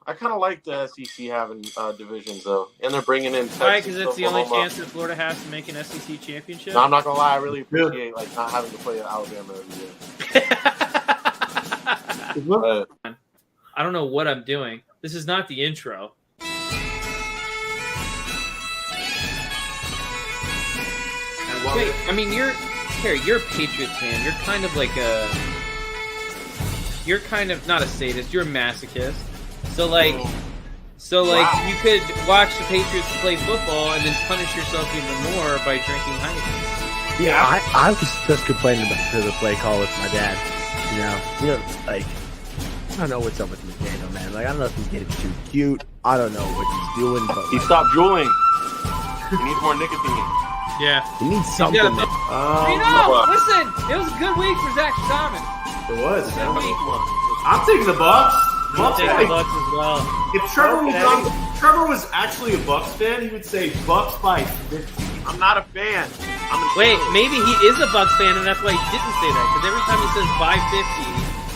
I kind of like the SEC having divisions though, and they're bringing in Texas, Right, because it's the only Oklahoma. chance that Florida has to make an SEC championship. No, I'm not gonna lie. I really appreciate like not having to play Alabama every year. But, I don't know what I'm doing. This is not the intro. Wait, I mean, you're a Patriots fan. You're kind of like you're kind of not a sadist. You're a masochist. So like, Wow. you could watch the Patriots play football and then punish yourself even more by drinking Heineken. Yeah, I was just complaining about the play call with my dad. You know, like, I don't know what's up with McDaniel, man. Like, I don't know if he's getting too cute. I don't know what he's doing, but he stopped drooling. He needs more nicotine. Yeah. he needs something. gotta- Well, Listen, it was a good week for Zach Thomas. It was. Good week. I'm taking the Bucks. Bucks Take the like, Bucks as well. if Trevor was actually a Bucks fan, he would say Bucks by 50. I'm not a fan. Wait, maybe he is a Bucks fan, and that's why he didn't say that. Because every time he says by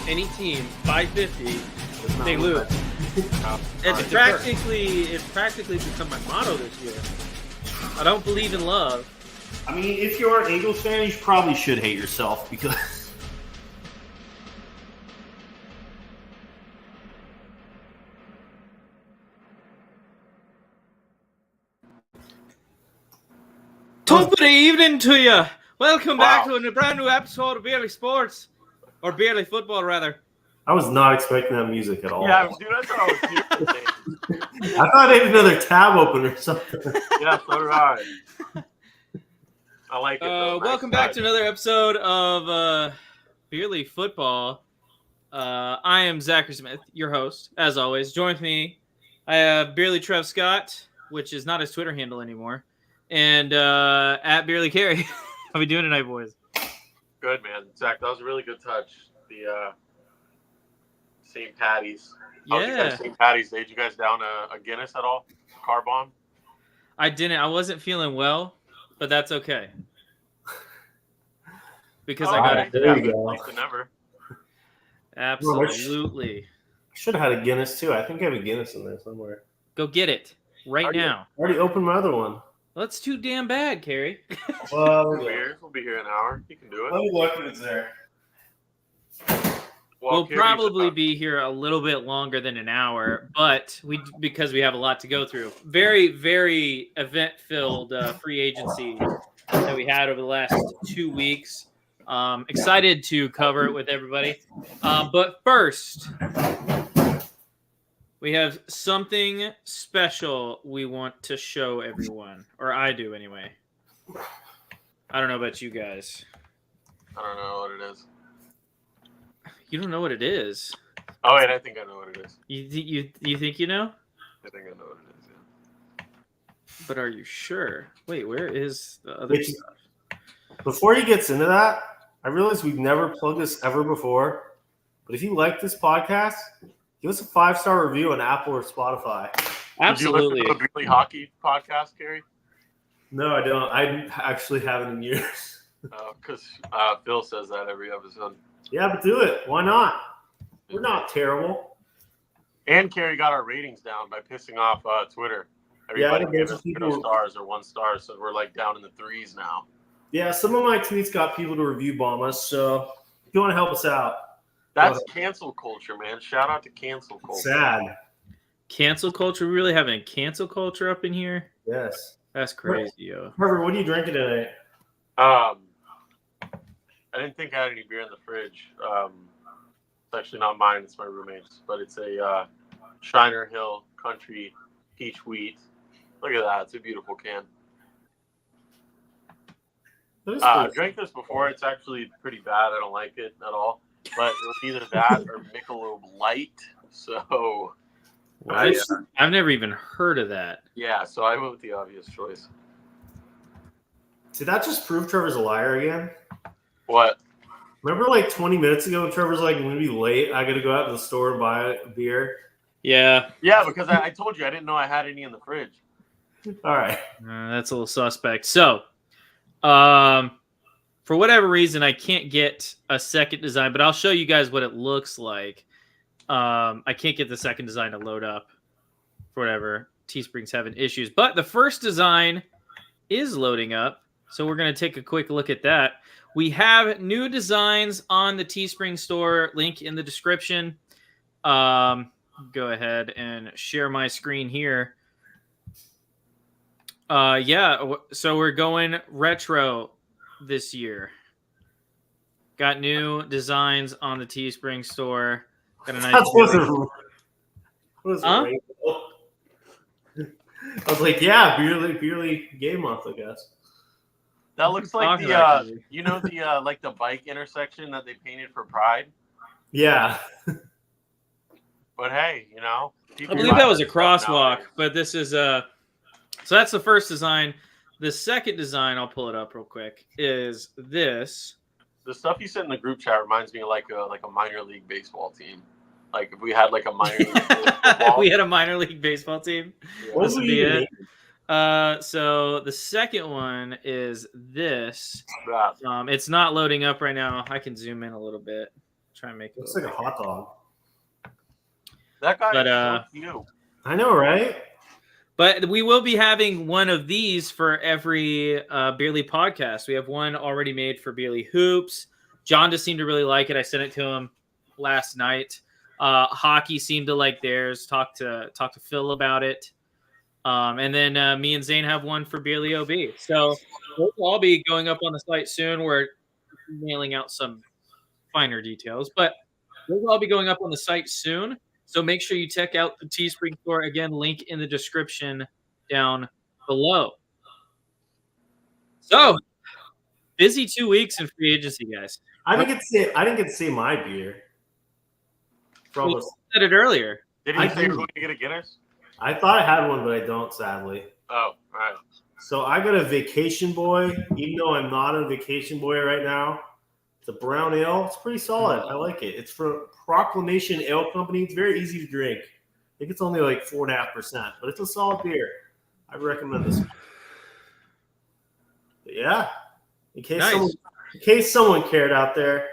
50, any team by 50, they lose. It's practically become my motto this year. I don't believe in love. I mean, if you're an Eagles fan, you probably should hate yourself because. Top of the evening to you. Welcome back Wow. to a brand new episode of Barely Sports, or Barely Football, rather. I was not expecting that music at all. Yeah, dude, I thought I was here. I thought I had another tab open or something. Yeah, so did I. I like it. Though. Welcome Nice back guy. to another episode of Barely Football. I am Zachary Smith, your host, as always. Join me, I have Barely Trev Scott, which is not his Twitter handle anymore, and at Barely Carey. How we doing tonight, boys? Good, man. Zach, that was a really good touch. The St. Patty's. How was you guys St. Patty's Day? Did you guys down a Guinness at all? Car bomb? I didn't. I wasn't feeling well, but that's okay. Because I got it. There you go. Like the never. Absolutely. Should have had a Guinness too. I think I have a Guinness in there somewhere. Go get it right now. I already opened my other one. Well, that's too damn bad, Carrie. Well, We'll be here in an hour. You can do it. let me look if it's there. We'll Carrie's probably about- be here a little bit longer than an hour, but because we have a lot to go through. Very, very event-filled free agency that we had over the last 2 weeks. Excited to cover it with everybody. But first, we have something special we want to show everyone, or I do anyway. I don't know about you guys. I don't know what it is. You don't know what it is. Oh, wait, I think I know what it is. You think you know? I think I know what it is, yeah. But are you sure? Wait, where is the other Which- stuff? Before he gets into that, I realize we've never plugged this ever before. But if you like this podcast, give us a 5-star review on Apple or Spotify. Absolutely. Did you listen to the Really Hockey podcast, Gary? No, I don't. I actually haven't in years. Because Phil says that every episode. Yeah, but do it. Why not? We're not terrible. And Carrie got our ratings down by pissing off Twitter. Yeah, Everybody gave a bunch us of people- 0 stars or 1 star, so we're like down in the 3s now. Yeah, some of my tweets got people to review bomb us. So if you want to help us out, That's cancel culture, man. Shout out to cancel culture. sad. Cancel culture? We really having cancel culture up in here? Yes. That's crazy, yo. Trevor, what are you drinking tonight? I didn't think I had any beer in the fridge. It's actually not mine. It's my roommate's. But it's a Shiner Hill Country Peach Wheat. Look at that. It's a beautiful can. That is I cool. drank this before. It's actually pretty bad. I don't like it at all. But it was either that or Michelob Light. So, What? I've never even heard of that. yeah. So I went with the obvious choice. Did that just prove Trevor's a liar again? What? Remember like 20 minutes ago, Trevor's like, I'm going to be late. I got to go out to the store and buy a beer. Yeah, Yeah, because I told you I didn't know I had any in the fridge. All right. that's a little suspect. So, for whatever reason, I can't get a second design, but I'll show you guys what it looks like. I can't get the second design to load up for whatever. Teespring's having issues. But the first design is loading up. So we're going to take a quick look at that. We have new designs on the Teespring store. Link in the description. Go ahead and share my screen here. So we're going retro this year. Got new designs on the Teespring store. Got a nice. That was Huh? rainbow. I was like, yeah, beerly game month, I guess. That looks like Talking the about it. like the bike intersection that they painted for Pride. Yeah. But hey, I people believe that was a buy stuff crosswalk, nowadays. but this is so that's the first design. The second design, I'll pull it up real quick, is this. The stuff you sent in the group chat reminds me of like a minor league baseball team. Like if we had like a minor league football. We had a minor league baseball team. Yeah. What This was would we be even it. So the second one is this. That. It's not loading up right now. I can zoom in a little bit. Try and make it. Looks like a hot dog. That guy But, is so cute. I know, right? But we will be having one of these for every Beerly podcast. We have one already made for Beerly Hoops. John just seemed to really like it. I sent it to him last night. Hockey seemed to like theirs. Talk to Phil about it. And then me and Zane have one for Beerly OB. So those will all be going up on the site soon. We're mailing out some finer details, but those will all be going up on the site soon. So make sure you check out the Teespring store. Again, link in the description down below. So busy 2 weeks in free agency, guys. I didn't get to say my beer. From We a- said it earlier. Did I he say you're do. going to get a Guinness? I thought I had one, but I don't, sadly. Oh, all right. So I got a Vacation Boy, even though I'm not a Vacation Boy right now. It's a brown ale. It's pretty solid. I like it. It's from Proclamation Ale Company. It's very easy to drink. I think it's only like 4.5%, but it's a solid beer. I recommend this one. But yeah, in case someone cared out there,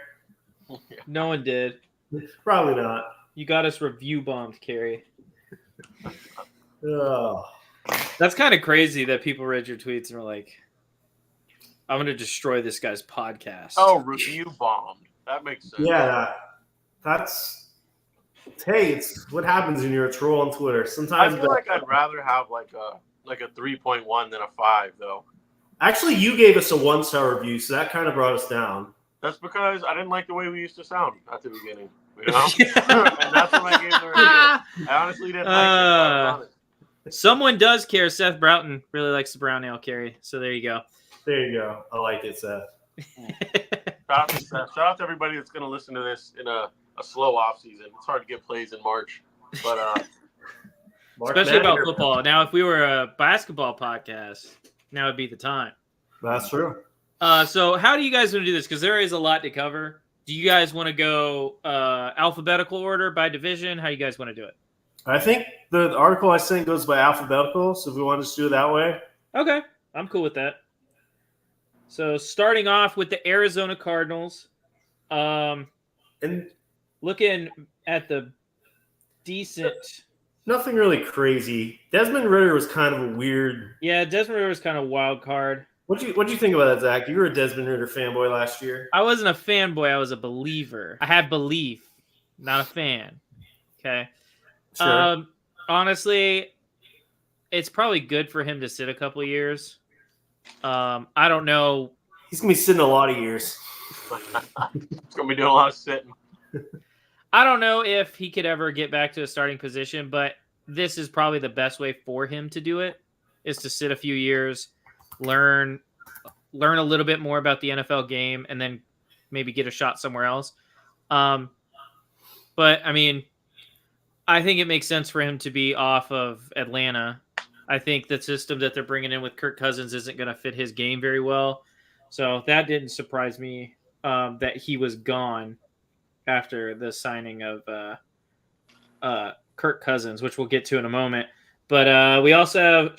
No one did. probably not. You got us review bombed, Carrie. Oh. That's kind of crazy that people read your tweets and were like, I'm going to destroy this guy's podcast. Oh, review bombed. That makes sense. Yeah, that's hey, it's what happens when you're a troll on Twitter. I Sometimes feel like I'd rather have like a 3.1 than a 5 though. actually you gave us a 1-star review, so that kind of brought us down. That's because I didn't like the way we used to sound at the beginning. And that's when I gave the review. I honestly didn't like it. I was honest. Someone does care. Seth Broughton really likes the brown ale, Carrie. So there you go. There you go. I like it, Seth. Shout out to Seth. Shout out to everybody that's going to listen to this in a slow off season. It's hard to get plays in March, but Mark Especially about Matter. football. Now, if we were a basketball podcast, now would be the time. That's true. So how do you guys want to do this? Because there is a lot to cover. Do you guys want to go alphabetical order by division? How do you guys want to do it? I think the article I sent goes by alphabetical, so if we want to just do it that way. Okay, I'm cool with that. So starting off with the Arizona Cardinals, And looking at the decent. nothing really crazy. Desmond Ritter was kind of a weird. Yeah, Desmond Ritter was kind of a wild card. What'd you think about that, Zach? You were a Desmond Ritter fanboy last year. I wasn't a fanboy. I was a believer. I have belief, not a fan. Okay. Sure. Honestly, it's probably good for him to sit a couple of years. I don't know. He's gonna be sitting a lot of years. it's going to be doing a lot of sitting. I don't know if he could ever get back to a starting position, but this is probably the best way for him to do it, is to sit a few years, learn a little bit more about the NFL game, and then maybe get a shot somewhere else. But I mean, I think it makes sense for him to be off of Atlanta. I think the system that they're bringing in with Kirk Cousins isn't going to fit his game very well. So that didn't surprise me that he was gone after the signing of Kirk Cousins, which we'll get to in a moment. But we also have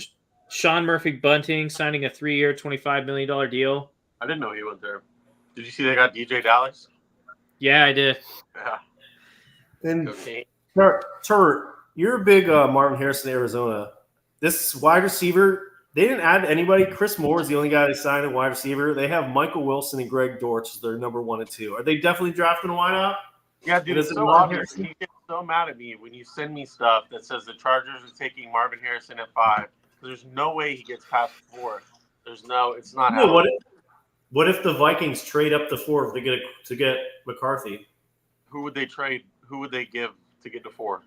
Sean Murphy-Bunting signing a 3-year, $25 million deal. I didn't know he went there. Did you see they got DJ Dallas? Yeah, I did. Yeah. And Cocaine. Turt, you're a big Marvin Harrison, Arizona. This wide receiver, they didn't add anybody. Chris Moore is the only guy they signed in wide receiver. They have Michael Wilson and Greg Dortch as their number 1 and 2. Are they definitely drafting a wideout? Yeah, dude, And is it's it so Marvin obvious. Harrison? He gets so mad at me when you send me stuff that says the Chargers are taking Marvin Harrison at 5. There's no way he gets past 4. It's not No, happening. what if the Vikings trade up to 4 to get McCarthy? Who would they trade? Who would they give to get to 4?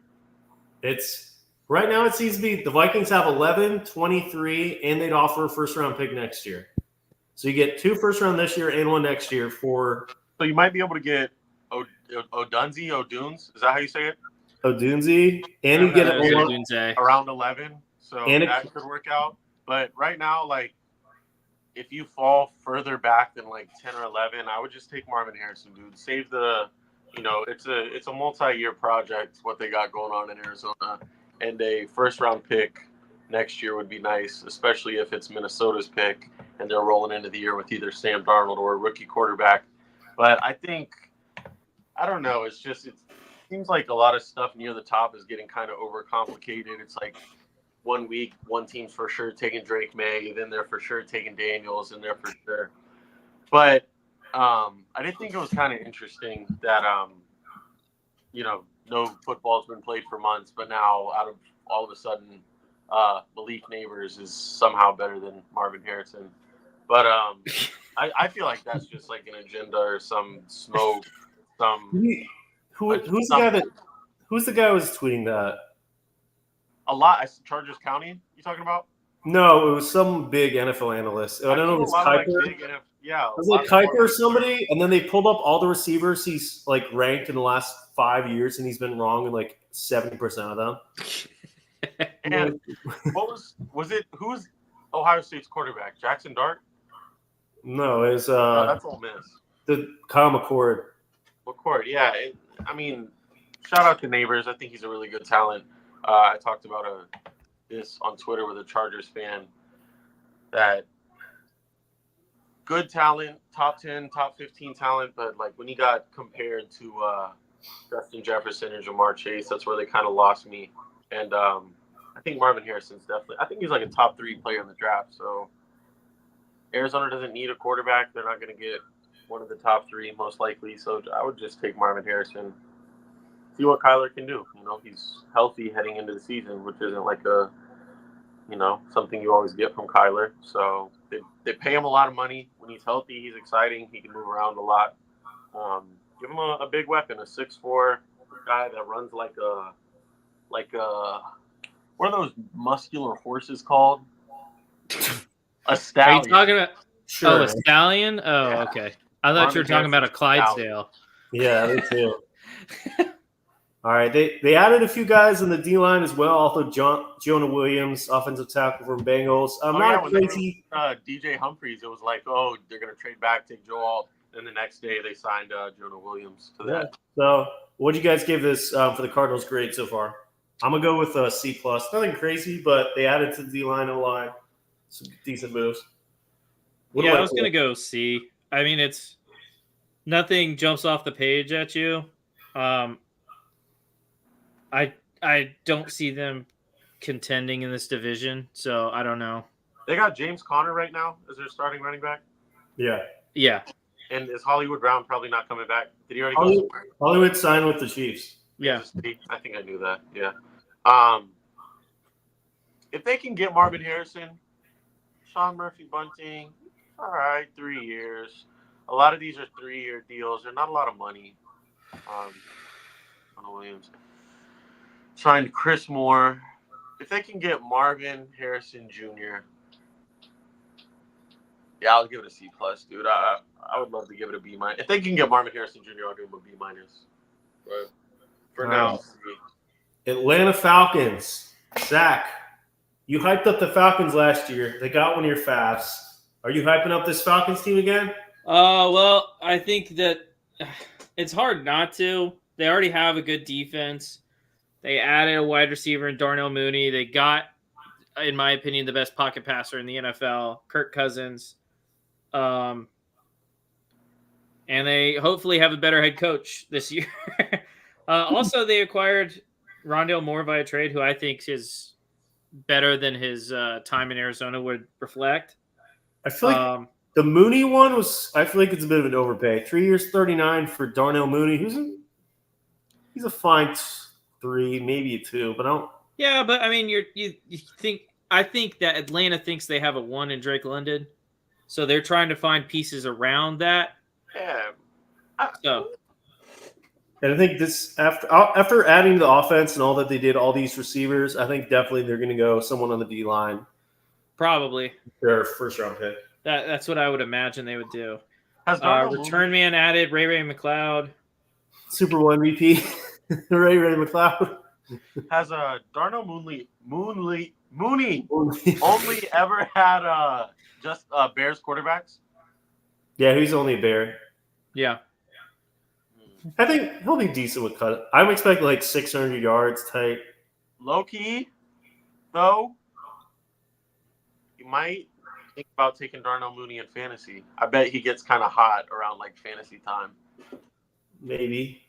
It's right now it seems to be the Vikings have 11, 23, and they'd offer a first-round pick next year. So you get 2 first-round this year and 1 next year for So you might be able to get O'Dunes. Is that how you say it? Odunze, and you get I was a gonna say. Around 11. So And that could work out. But right now, like, if you fall further back than like 10 or 11, I would just take Marvin Harrison, dude. Save the, it's a multi-year project, what they got going on in Arizona. And a first-round pick next year would be nice, especially if it's Minnesota's pick and they're rolling into the year with either Sam Darnold or a rookie quarterback. But I don't know. It seems like a lot of stuff near the top is getting kind of overcomplicated. It's like 1 week, one team's for sure taking Drake May, then they're for sure taking Daniels, and they're for sure. But I did think it was kind of interesting that, no football's been played for months, but now all of a sudden, Malik Neighbors is somehow better than Marvin Harrison. But I feel like that's just like an agenda or some smoke. who's the guy who was tweeting that? A lot. Chargers County, you talking about? No, it was some big NFL analyst. I don't know if it was Kuiper. It was like Kuiper or somebody, and then they pulled up all the receivers he's like ranked in the last 5 years, and he's been wrong in like 70% of them. And what was it? Who was Ohio State's quarterback? Jackson Dart? No, it was No, that's Ole Miss. the Kyle McCord. McCord, yeah. Shout out to Neighbors. I think he's a really good talent. I talked about this on Twitter with a Chargers fan that good talent, top 10, top 15 talent, but like when he got compared to Justin Jefferson and Jamar Chase, that's where they kind of lost me. And I think Marvin Harrison's definitely. I think he's like a top 3 player in the draft. So Arizona doesn't need a quarterback. They're not going to get one of the top 3 most likely. So I would just take Marvin Harrison. See what Kyler can do. He's healthy heading into the season, which isn't like something you always get from Kyler. So they pay him a lot of money. When he's healthy, he's exciting. He can move around a lot. Give him a big weapon, a 6'4" guy that runs like a what are those muscular horses called? A Are stallion. you talking about? Sure. Oh, a stallion. Oh, Yeah. okay. I thought you were talking about a Clydesdale. Yeah, me too. All right, they added a few guys in the D line as well. Also, Jonah Williams, offensive tackle from Bengals. Not when they crazy. were, DJ Humphreys, it was like, oh, they're gonna trade back, take Joe Alt. Then the next day they signed Jonah Williams to that. So, what do you guys give this for the Cardinals grade so far? I'm gonna go with a C+. Nothing crazy, but they added to the D line and line. Some decent moves. What do Yeah, I I was think? gonna go C. I mean, it's nothing jumps off the page at you. I don't see them contending in this division, so I don't know. They got James Conner right now as their starting running back. Yeah. Yeah, And is Hollywood Brown probably not coming back? Did he already go Hollywood- somewhere? Hollywood signed with the Chiefs. yeah. I think I knew that. Yeah. If they can get Marvin Harrison, Sean Murphy Bunting, all right, 3 years. A lot of these are 3-year deals. They're not a lot of money. Connor Williams signed Chris Moore. If they can get Marvin Harrison Jr., yeah, I'll give it a C+, dude. I would love to give it a B-. If they can get Marvin Harrison Jr., I'll give him a B-. But for now, C. Atlanta Falcons. Zach, you hyped up the Falcons last year. They got one of your faves. Are you hyping up this Falcons team again? Well, I think that it's hard not to. They already have a good defense. They added a wide receiver in Darnell Mooney. They got, in my opinion, the best pocket passer in the NFL, Kirk Cousins. And they hopefully have a better head coach this year. Also, they acquired Rondale Moore via trade, who I think is better than his time in Arizona would reflect. I feel like the Mooney one I feel like it's a bit of an overpay. 3 years, 39 for Darnell Mooney. He's a fine 3, maybe a 2, but I don't. Yeah, but I mean, you think I think that Atlanta thinks they have a 1 in Drake London, so they're trying to find pieces around that. Yeah. So, And I think this after adding to the offense and all that they did, all these receivers, I think definitely they're going to go someone on the D line. probably Their first round pick. that's what I would imagine they would do. Has Darnell Return man added Ray McLeod. Super Bowl MVP, Ray McLeod. Has Darnell Mooney only ever had just Bears quarterbacks? Yeah, he's only a Bear. Yeah. I think he'll be decent with cut. I'm expecting like 600 yards type. Low key, though, you might think about taking Darnell Mooney in fantasy. I bet he gets kind of hot around like fantasy time. Maybe.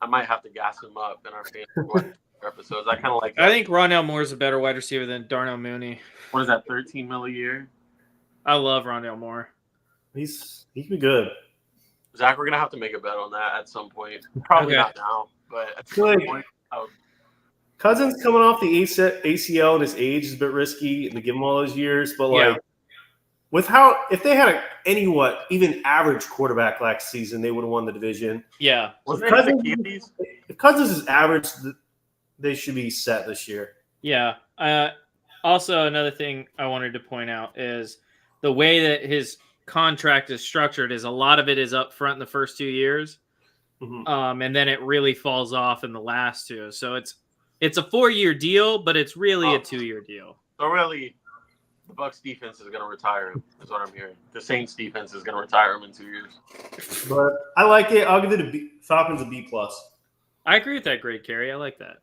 I might have to gas him up in our fantasy episodes. I kind of like that. I think Rondale Moore is a better wide receiver than Darnell Mooney. What is that, 13 mil a year? I love Rondale Moore. He can be good. Zach, we're gonna have to make a bet on that at some point. Probably Okay. not now, but at feel some like- point. Cousins coming off the ACL and his age is a bit risky and to give him all those years, but like Yeah. with if they had even average quarterback last season, they would have won the division. Yeah. Wasn't Cousins- it Achilles? If Cousins is average, they should be set this year. Yeah. Also, another thing I wanted to point out is the way that his contract is structured is a lot of it is up front in the first 2 years. Mhm. And then it really falls off in the last 2. So it's a 4-year deal, but it's really a 2-year deal. So really, the Bucs defense is gonna retire him. Is what I'm hearing. The Saints defense is gonna retire him in 2 years. But I like it. I'll give it a B. Falcons a B+. I agree with that grade, Kerry. I like that.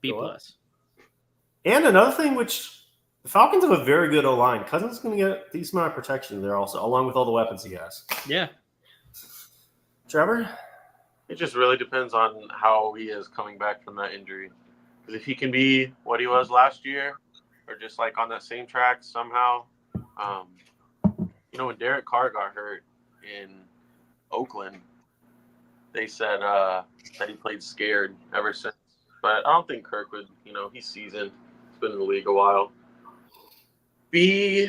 B+. Go up. And another thing, which the Falcons have a very good O-line. Cousins is going to get a decent amount of protection there also, along with all the weapons he has. Yeah. Trevor? It just really depends on how he is coming back from that injury. Because if he can be what he was last year, or just like on that same track somehow, when Derek Carr got hurt in Oakland, they said that he played scared ever since. But I don't think Kirk would, he's seasoned. He's been in the league a while. B,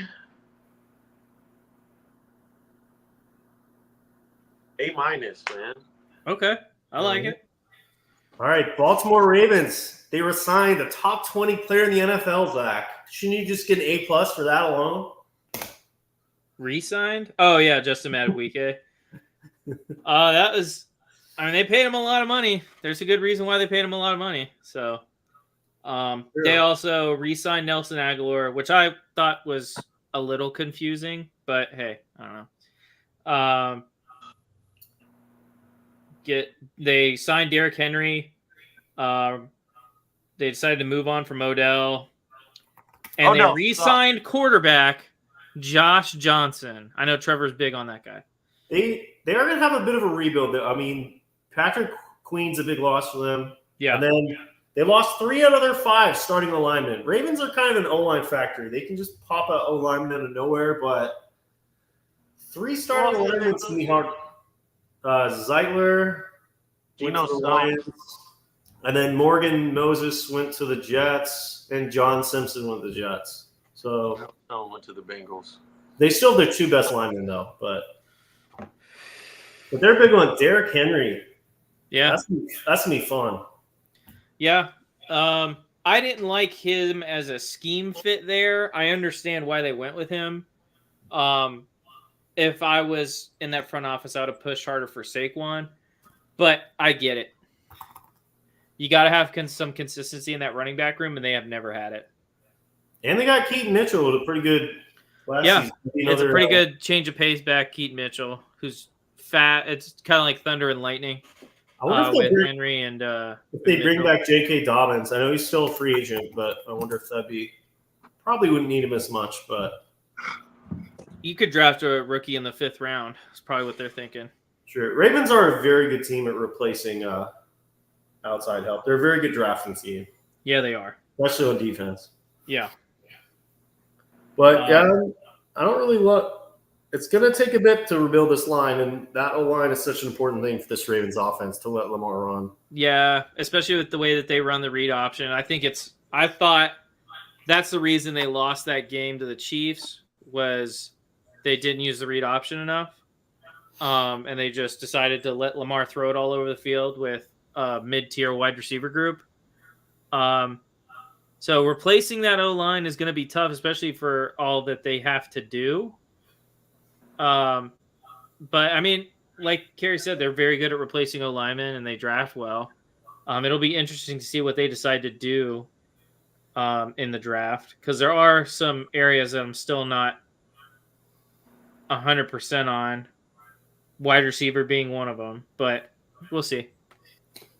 A-, man. Okay. I like it. All right, Baltimore Ravens. They signed a top 20 player in the NFL, Zach. Shouldn't you just get an A+ for that alone? Re-signed? Oh, yeah. Justin Madubuike. They paid him a lot of money. There's a good reason why they paid him a lot of money. So, they also re-signed Nelson Aguilar, which I thought was a little confusing, but hey, I don't know. They signed Derrick Henry. They decided to move on from Odell, and they re-signed quarterback Josh Johnson. I know Trevor's big on that guy. They are going to have a bit of a rebuild. I mean, Patrick Queen's a big loss for them. Yeah. And then they lost 3 out of their 5 starting alignment. Ravens are kind of an O-line factory. They can just pop an O-lineman out of nowhere, but 3 starting alignments can be hard. Zeitler, Geno went to the Lions, and then Morgan Moses went to the Jets, and John Simpson went to the Jets. So No one went to the Bengals. they still have their 2 best linemen, though. But they're big on Derrick Henry. Yeah. That's going to be fun. Yeah. I didn't like him as a scheme fit there. I understand why they went with him. If I was in that front office, I would have pushed harder for Saquon. But I get it. You got to have some consistency in that running back room, and they have never had it. And they got Keaton Mitchell with a pretty good last season. It's a pretty good change of pace back, Keaton Mitchell, who's fat. It's kind of like thunder and lightning I wonder with if they Henry and if they bring Mitchell. back J.K. Dobbins. I know he's still a free agent, but I wonder if that'd be – probably wouldn't need him as much, but You could draft a rookie in the 5th round. That's probably what they're thinking. sure. Ravens are a very good team at replacing outside help. They're a very good drafting team, Yeah, they are. especially on defense. Yeah. But yeah, I don't really look. It's going to take a bit to rebuild this line, and that O-line is such an important thing for this Ravens offense to let Lamar run. Yeah, especially with the way that they run the read option. I thought that's the reason they lost that game to the Chiefs was they didn't use the read option enough. And they just decided to let Lamar throw it all over the field with a mid-tier wide receiver group. So replacing that O-line is going to be tough, especially for all that they have to do. But, I mean, like Kerry said, they're very good at replacing O-linemen, and they draft well. It'll be interesting to see what they decide to do in the draft, because there are some areas that I'm still not 100% on, wide receiver being one of them, but we'll see.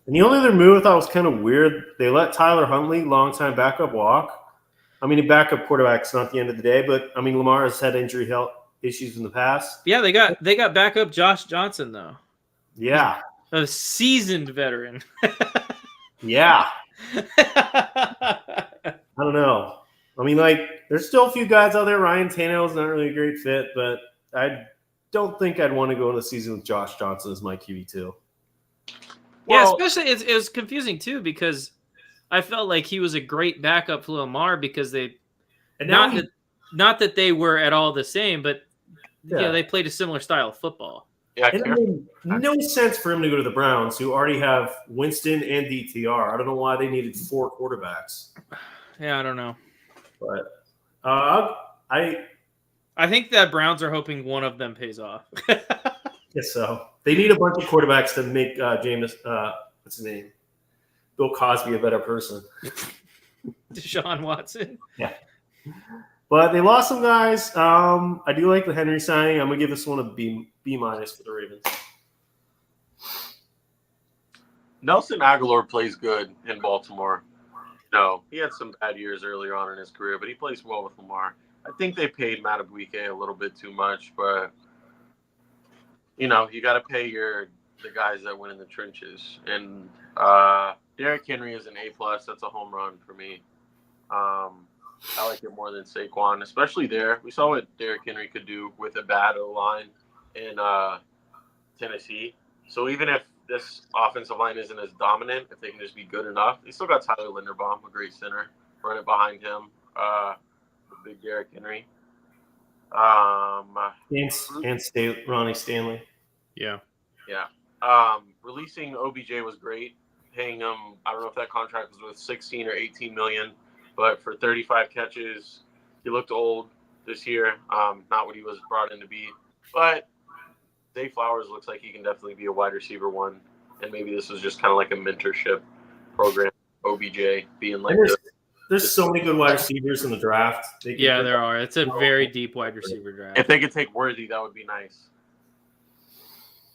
And the only other move I thought was kind of weird, they let Tyler Huntley, longtime backup, walk. I mean, a backup quarterback's not the end of the day, but I mean, Lamar has had injury health issues in the past. Yeah, they got backup Josh Johnson though. Yeah, A seasoned veteran. yeah. I don't know. I mean, like, there's still a few guys out there. Ryan Tannehill's not really a great fit, but I don't think I'd want to go into the season with Josh Johnson as my QB2. Yeah, Well, especially it was confusing too, because I felt like he was a great backup for Lamar because they And now not that they were at all the same, but Yeah. they played a similar style of football. yeah, it made no sense for him to go to the Browns, who already have Winston and DTR. I don't know why they needed 4 quarterbacks. Yeah, I don't know. But I think that Browns are hoping one of them pays off. guess so. They need a bunch of quarterbacks to make James, what's his name? Bill Cosby a better person. Deshaun Watson. But they lost some guys. I do like the Henry signing. I'm gonna give this one a B minus for the Ravens. Nelson Aguilar plays good in Baltimore. No, he had some bad years earlier on in his career, but he plays well with Lamar. I think they paid Madubuike a little bit too much, but you got to pay the guys that win in the trenches. And Derrick Henry is an A+. That's a home run for me. I like it more than Saquon, especially there. We saw what Derrick Henry could do with a bad O-line in Tennessee. So even if this offensive line isn't as dominant, if they can just be good enough, they still got Tyler Linderbaum, a great center, running behind him. The big Derrick Henry. And Ronnie Stanley. Yeah. Releasing OBJ was great. Paying him, I don't know if that contract was worth 16 or 18 million, but for 35 catches, he looked old this year. Not what he was brought in to be. But Zay Flowers looks like he can definitely be a wide receiver one, and maybe this was just kind of like a mentorship program. OBJ being like There's so many good wide receivers in the draft. Yeah, there are. It's a very deep wide receiver draft. if they could take Worthy, that would be nice.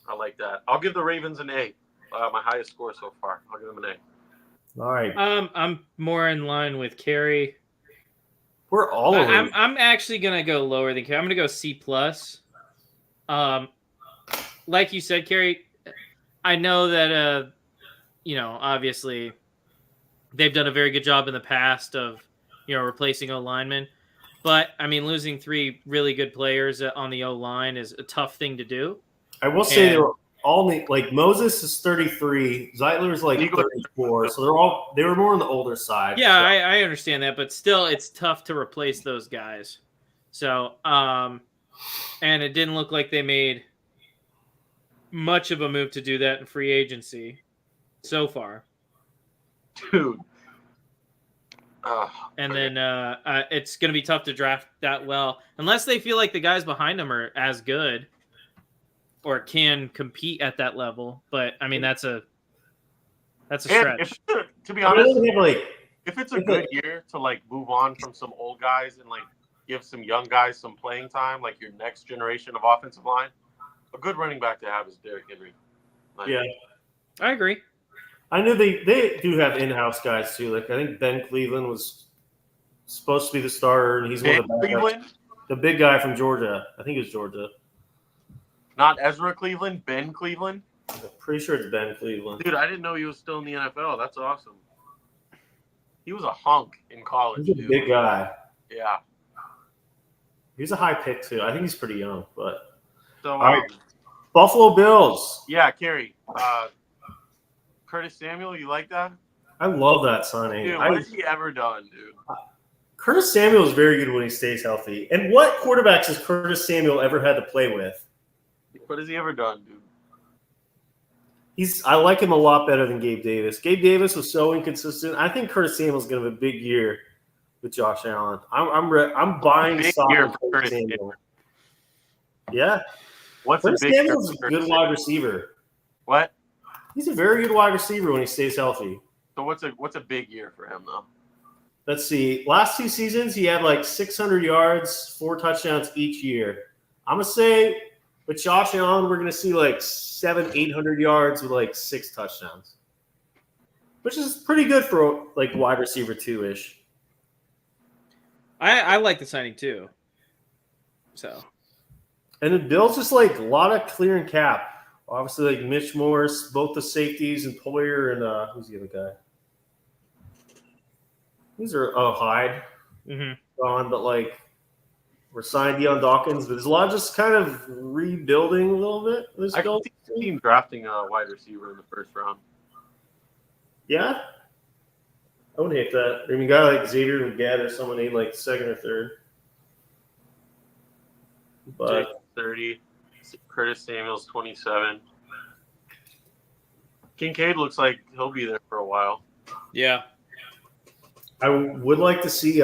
I like that. I'll give the Ravens an A. My highest score so far. I'll give them an A. All right. I'm more in line with Kerry. We're all over. I'm actually gonna go lower than Kerry. I'm gonna go C+. Like you said, Kerry, I know that obviously they've done a very good job in the past of replacing O-linemen, but I mean losing 3 really good players on the O-line is a tough thing to do. I will say they were all like Moses is 33, Zeitler's like 34, so they were more on the older side. Yeah, so. I understand that, but still, it's tough to replace those guys. So, and it didn't look like they made much of a move to do that in free agency so far. Dude. And then it's going to be tough to draft that well unless they feel like the guys behind them are as good or can compete at that level. But I mean, that's a stretch. To be honest, Really, if it's a good year to like move on from some old guys and like give some young guys some playing time, like your next generation of offensive line, a good running back to have is Derrick Henry. yeah. I agree. I know they do have in-house guys too. Like I think Ben Cleveland was supposed to be the starter, and he's one of the backups. Cleveland, The big guy from Georgia. I think it was Georgia. not Ezra Cleveland, Ben Cleveland. I'm pretty sure it's Ben Cleveland. Dude, I didn't know he was still in the NFL. That's awesome. He was a hunk in college. He's a dude. big guy. Yeah. He's a high pick too. I think he's pretty young, but So, All right. Buffalo Bills. yeah, Kerry. Curtis Samuel, you like that? I love that signing. Dude, what has he ever done, dude? Curtis Samuel is very good when he stays healthy. And what quarterbacks has Curtis Samuel ever had to play with? What has he ever done, dude? I like him a lot better than Gabe Davis. Gabe Davis was so inconsistent. I think Curtis Samuel's going to have a big year with Josh Allen. I'm buying Big stock year in for Curtis Curtis Samuel. Yeah, What's Curtis a big year Samuel's for a Curtis good Samuel? wide receiver. What? He's a very good wide receiver when he stays healthy. So what's a big year for him though? Let's see. Last 2 seasons, he had like 600 yards, 4 touchdowns each year. I'm going to say with Josh Allen, we're going to see like 700-800 yards with like 6 touchdowns, which is pretty good for like wide receiver 2-ish. I like the signing too. So And the Bills just like a lot of clearing cap. Obviously, like Mitch Morse, both the safeties, and Poyer, and who's the other guy? These are Hyde gone, but like we're signed Deion Dawkins. But there's a lot of just kind of rebuilding a little bit. This I can Bills see the team. team drafting a wide receiver in the first round. Yeah, I wouldn't hate that. I mean, a guy like Xavier Leggett or someone named like 2nd or 3rd. But Jake 30, Curtis Samuel's 27. Kincaid looks like he'll be there for a while. yeah, I would like to see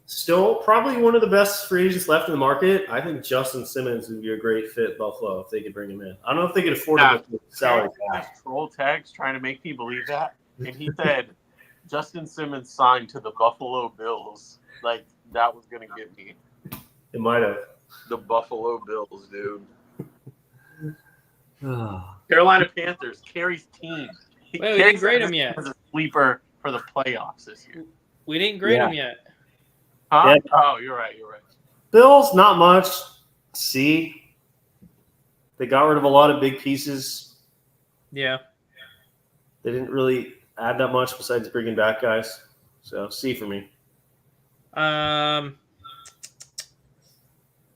still probably one of the best free agents left in the market. I think Justin Simmons would be a great fit at Buffalo if they could bring him in. I don't know if they could afford him with the salary cap. Troll tags trying to make me believe that, and he said Justin Simmons signed to the Buffalo Bills. Like that was gonna get me. It might have. The Buffalo Bills, dude. Carolina Panthers, Kerry's team. Wait, we didn't grade him yet. As a sleeper for the playoffs this year. we didn't grade Yeah. him yet. Huh? Yeah. Oh, you're right. You're right. Bills, not much. C. They got rid of a lot of big pieces. Yeah, They didn't really add that much besides bringing back guys. So C for me.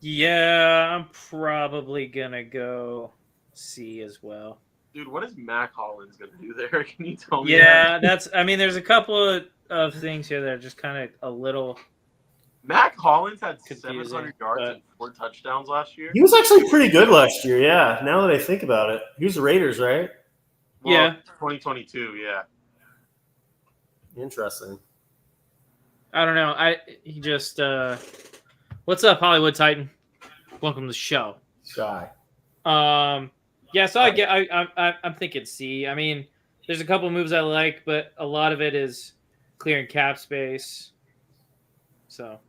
yeah, I'm probably gonna go C as well. Dude, what is Mac Hollins gonna do there? Can you tell me? Yeah, I mean, there's a couple of things here that are just kind of a little. Mac Hollins had Confusing, 700 yards but- and 4 touchdowns last year. He was actually pretty good last year, yeah. Now that I think about it. He was the Raiders, right? Well, Yeah. 2022, yeah. Interesting. I don't know. He just. What's up, Hollywood Titan? Welcome to the show. Sky. Yeah, so I'm thinking C. I mean, there's a couple moves I like, but a lot of it is clearing cap space. So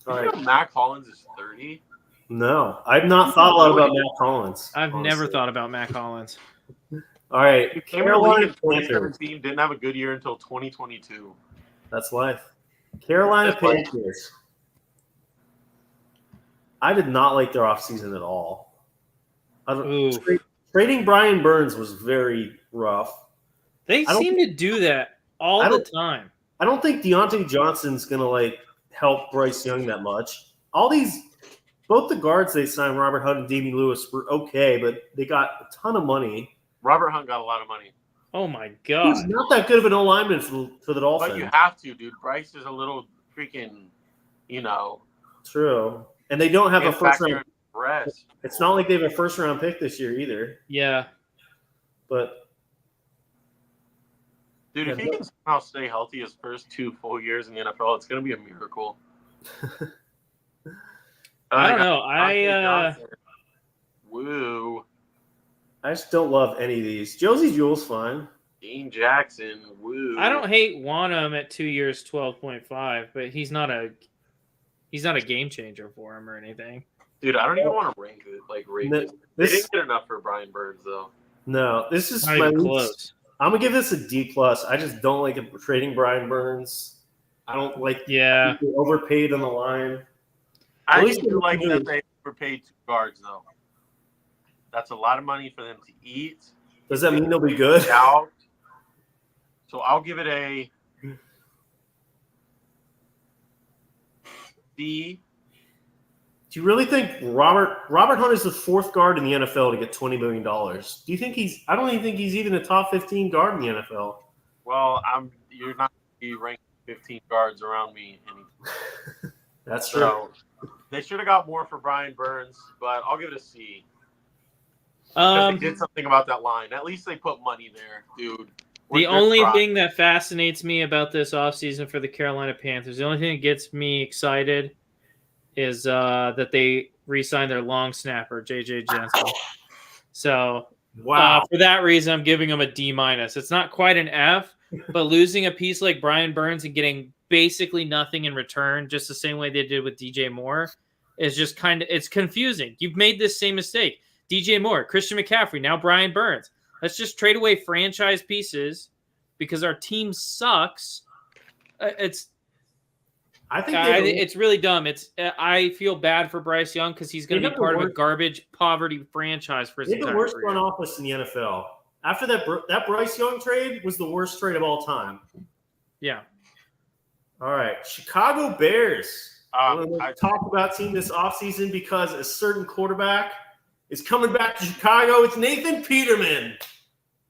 All You know right. Mac Hollins is 30. No, I've not thought a lot about Matt Collins. I've honestly. never thought about Mac Hollins. All right. He came in the league in Panthers. 2017, didn't have a good year until 2022. That's life. Carolina That's life. Panthers. I did not like their offseason at all. Ooh. Trading Brian Burns was very rough. They I don't seem to do that all I the don't- time. I don't think Deontay Johnson's gonna like help Bryce Young that much. Both the guards they signed, Robert Hunt and Damian Lewis, were okay, but they got a ton of money. Robert Hunt got a lot of money. Oh my He's god. not that good of an O lineman for the Dolphins. But you have to, dude. Bryce is a little freaking, True, and they don't have a first factor round. in rest. It's not like they have a first round pick this year either. Yeah. But Dude, if he can somehow stay healthy his first 2 full years in the NFL, it's going to be a miracle. I don't know. Woo. I just don't love any of these. Josie Jewell's fine. Dean Jackson. Woo. I don't hate Wanham at 2 years, 12.5, but he's not a game changer for him or anything. Dude, I don't even want to rank it. Rate No, this. They this didn't get enough for Brian Burns, though. no, this is Not my even least. close. I'm gonna give this a D plus. I just don't like trading Brian Burns. I don't like. Yeah. He overpaid on the line. I At least actually they like do. that they overpaid 2 guards, though. That's a lot of money for them to eat. Does that mean they'll be good? Out. So I'll give it a D. Do you really think Robert Hunt is the fourth guard in the NFL to get $20 million? Do you think he's? I don't even think he's even a top 15 guard in the NFL. Well, you're not going to be ranking 15 guards around me. That's true. So they should have got more for Brian Burns, but I'll give it a C. Because they did something about that line. At least they put money there, dude. The only thing that fascinates me about this offseason for the Carolina Panthers, the only thing that gets me excited is that they re-signed their long snapper, J.J. Jensen. So Wow. for that reason, I'm giving them a D-. It's not quite an F, but losing a piece like Brian Burns and getting basically nothing in return, just the same way they did with DJ Moore, is just it's confusing. You've made this same mistake. DJ Moore, Christian McCaffrey, now Brian Burns. Let's just trade away franchise pieces because our team sucks. I think it's really dumb. I feel bad for Bryce Young because he's going to be part of a garbage poverty franchise for his entire career. The worst front office in the NFL. After that Bryce Young trade was the worst trade of all time. Yeah. All right, Chicago Bears. I talk about team this offseason because a certain quarterback is coming back to Chicago. It's Nathan Peterman.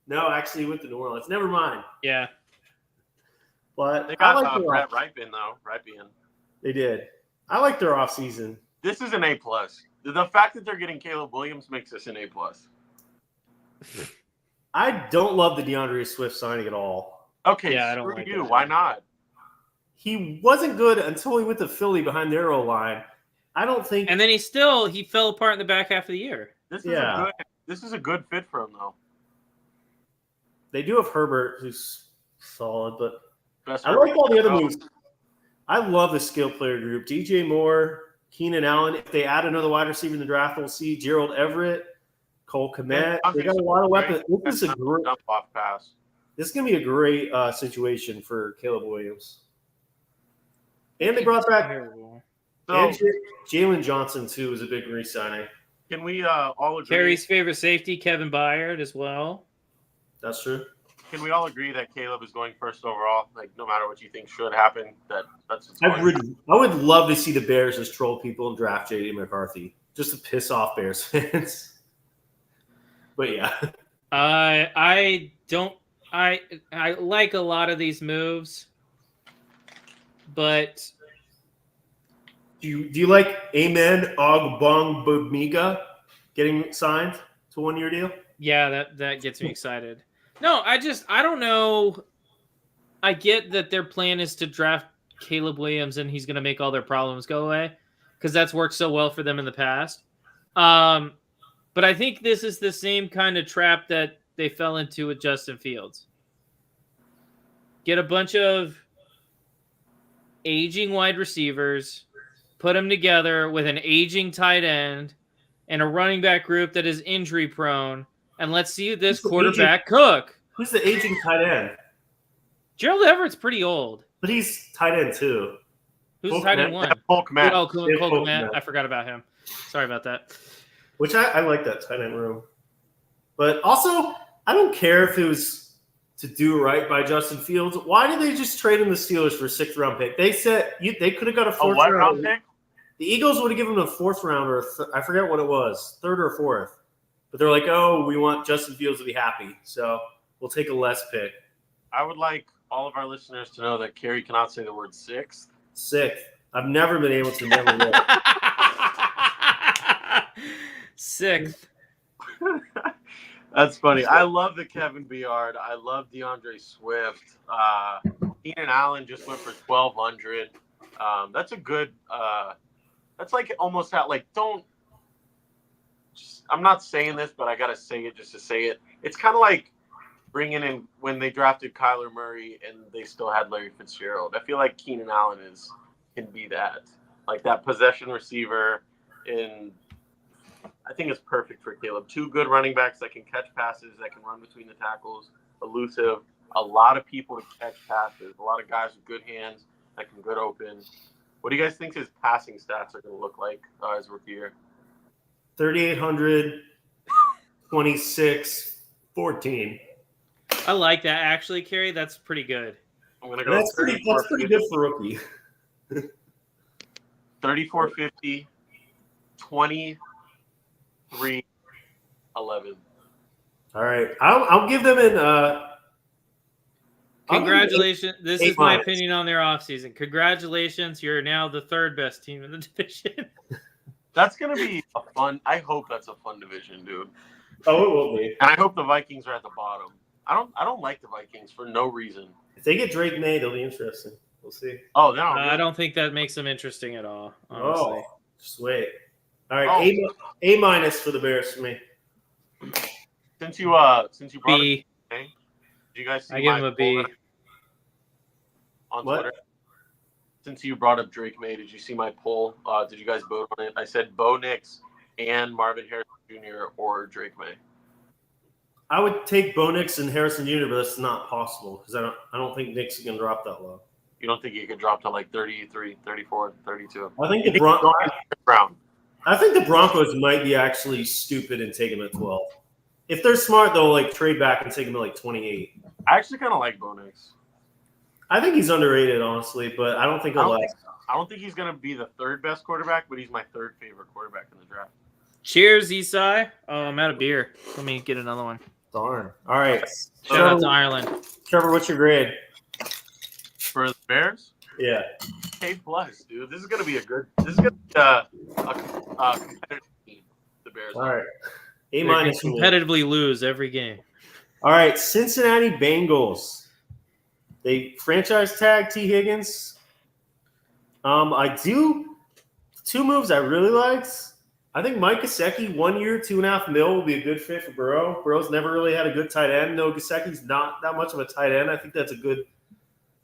No, actually, he went to New Orleans. Never mind. Yeah. But they got I like Brett Ripien, though. Ripien. They did. I like their offseason. This is an A+. The fact that they're getting Caleb Williams makes this an A+. I don't love the DeAndre Swift signing at all. Okay, yeah, I don't like you. that. Why not? He wasn't good until he went to Philly behind their O-line. I don't think. And then he fell apart in the back half of the year. This is a good fit for him, though. They do have Herbert, who's solid, but Best I like all the other moves. I love the skill player group. DJ Moore, Keenan Allen. If they add another wide receiver in the draft, we'll see Gerald Everett, Cole Kmet. They got a lot of weapons. This is dump off pass. This is going to be a great situation for Caleb Williams. And they brought back Jalen Johnson, too, is a big re-signing. Can we all agree? Carrie's favorite safety, Kevin Byard, as well. That's true. Can we all agree that Caleb is going first overall? Like, no matter what you think should happen, that's I would love to see the Bears just troll people and draft J.D. McCarthy just to piss off Bears fans. But yeah, I like a lot of these moves, but do you like Amen Ogbongbemiga getting signed to a 1-year deal? Yeah, that gets me excited. No, I don't know. I get that their plan is to draft Caleb Williams and he's going to make all their problems go away because that's worked so well for them in the past. But I think this is the same kind of trap that they fell into with Justin Fields. Get a bunch of aging wide receivers, put them together with an aging tight end and a running back group that is injury prone. And let's see this quarterback cook. Who's the aging tight end? Gerald Everett's pretty old. But he's tight end, too. Who's the tight end one? Cole Kmet. Oh, Cole Kmet. I forgot about him. Sorry about that. Which I like that tight end room. But also, I don't care if it was to do right by Justin Fields. Why did they just trade him the Steelers for a 6th-round pick? They said they could have got a 4th-round pick. The Eagles would have given him a 4th round or I forget what it was, 3rd or 4th. But they're like, oh, we want Justin Fields to be happy, so we'll take a less pick. I would like all of our listeners to know that Carrie cannot say the word 6th. 6th. I've never been able to never look. 6th. That's funny. I love the Kevin Byard. I love DeAndre Swift. Keenan Allen just went for 1,200. That's a good. That's like almost at like don't. I'm not saying this, but I gotta say it just to say it. It's kind of like bringing in when they drafted Kyler Murray and they still had Larry Fitzgerald. I feel like Keenan Allen can be that, like that possession receiver. And I think it's perfect for Caleb. 2 good running backs that can catch passes, that can run between the tackles, elusive. A lot of people to catch passes. A lot of guys with good hands that can get open. What do you guys think his passing stats are going to look like his rookie year? 3,800, 26-14. I like that actually, Kerry. That's pretty good. I'm gonna go. That's pretty good for rookie. 34-50, 23-11. All right, I'll give them an. Congratulations. This eight is my minus. opinion on their offseason. Congratulations. You're now the third best team in the division. That's gonna be a fun. I hope that's a fun division, dude. Oh, it will be. And I hope the Vikings are at the bottom. I don't like the Vikings for no reason. If they get Drake May, they'll be interesting. We'll see. Oh no, I don't think that makes them interesting at all, honestly. Oh, just wait. All right, A minus for the Bears for me. Since you brought B. it, did you guys see I give my him a B. poll on What? Twitter? Since you brought up Drake May, did you see my poll? Did you guys vote on it? I said Bo Nix and Marvin Harrison Jr. or Drake May. I would take Bo Nix and Harrison Jr., but that's not possible because I don't think Nix is going to drop that low. You don't think you could drop to like 33, 34, 32? I think You the think Brown. Broncos might be actually stupid and take him at 12. If they're smart, they'll like trade back and take him at like 28. I actually kind of like Bo Nix. I think he's underrated, honestly, but I don't think he'll last. I don't think he's going to be the third best quarterback, but he's my third favorite quarterback in the draft. Cheers, Esai. Oh, I'm out of beer. Let me get another one. Darn. All right. Shout out to Ireland. Trevor, what's your grade? For the Bears, Yeah. A plus, dude. This is going to be a good. This is going to be a competitive team. The Bears. All right. A They can minus. for me. competitively lose every game. All right. Cincinnati Bengals. They franchise tag T. Higgins. I do two moves I really liked. I think Mike Gesicki, 1 year, $2.5 million will be a good fit for Burrow. Burrow's never really had a good tight end. No, Gesicki's not that much of a tight end. I think that's a good,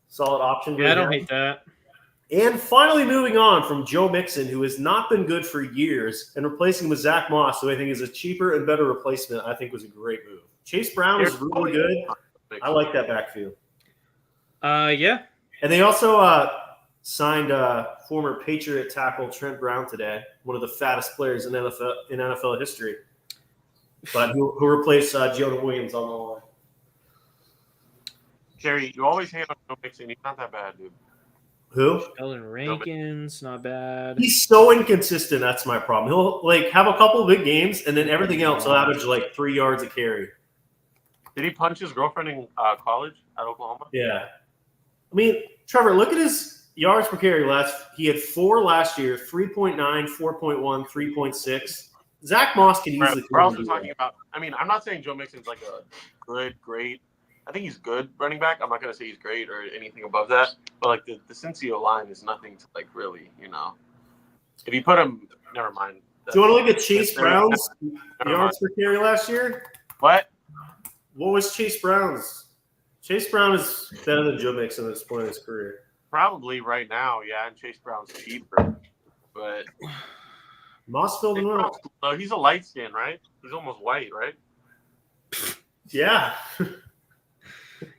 solid option. Yeah, I don't hate that. And finally, moving on from Joe Mixon, who has not been good for years, and replacing him with Zach Moss, who I think is a cheaper and better replacement, I think was a great move. Chase Brown is really good. I like that backfield. Yeah. And they also signed former Patriot tackle Trent Brown today, one of the fattest players in NFL history, but who replaced Jonah Williams on the line. Jerry, you always hate on Joe Mixon. He's not that bad, dude. Who? Sheldon Rankins, not bad. He's so inconsistent. That's my problem. He'll like have a couple of big games, and then everything else will average like 3 yards a carry. Did he punch his girlfriend in college at Oklahoma? Yeah. I mean, Trevor, look at his yards per carry he had 4 last year, 3.9, 4.1, 3.6. Zach Moss can easily. We're also talking about. I mean, I'm not saying Joe Mixon's like a great. I think he's good running back. I'm not gonna say he's great or anything above that. But like the Cincy line is nothing to like really, If you put him, never mind. Do you want to look at Chase Brown's yards per carry last year? What? What was Chase Brown's? Chase Brown is better than Joe Mixon at this point in his career. Probably right now, yeah. And Chase Brown's cheaper, but Moss filled in well. No, he's a light skin, right? He's almost white, right? Yeah.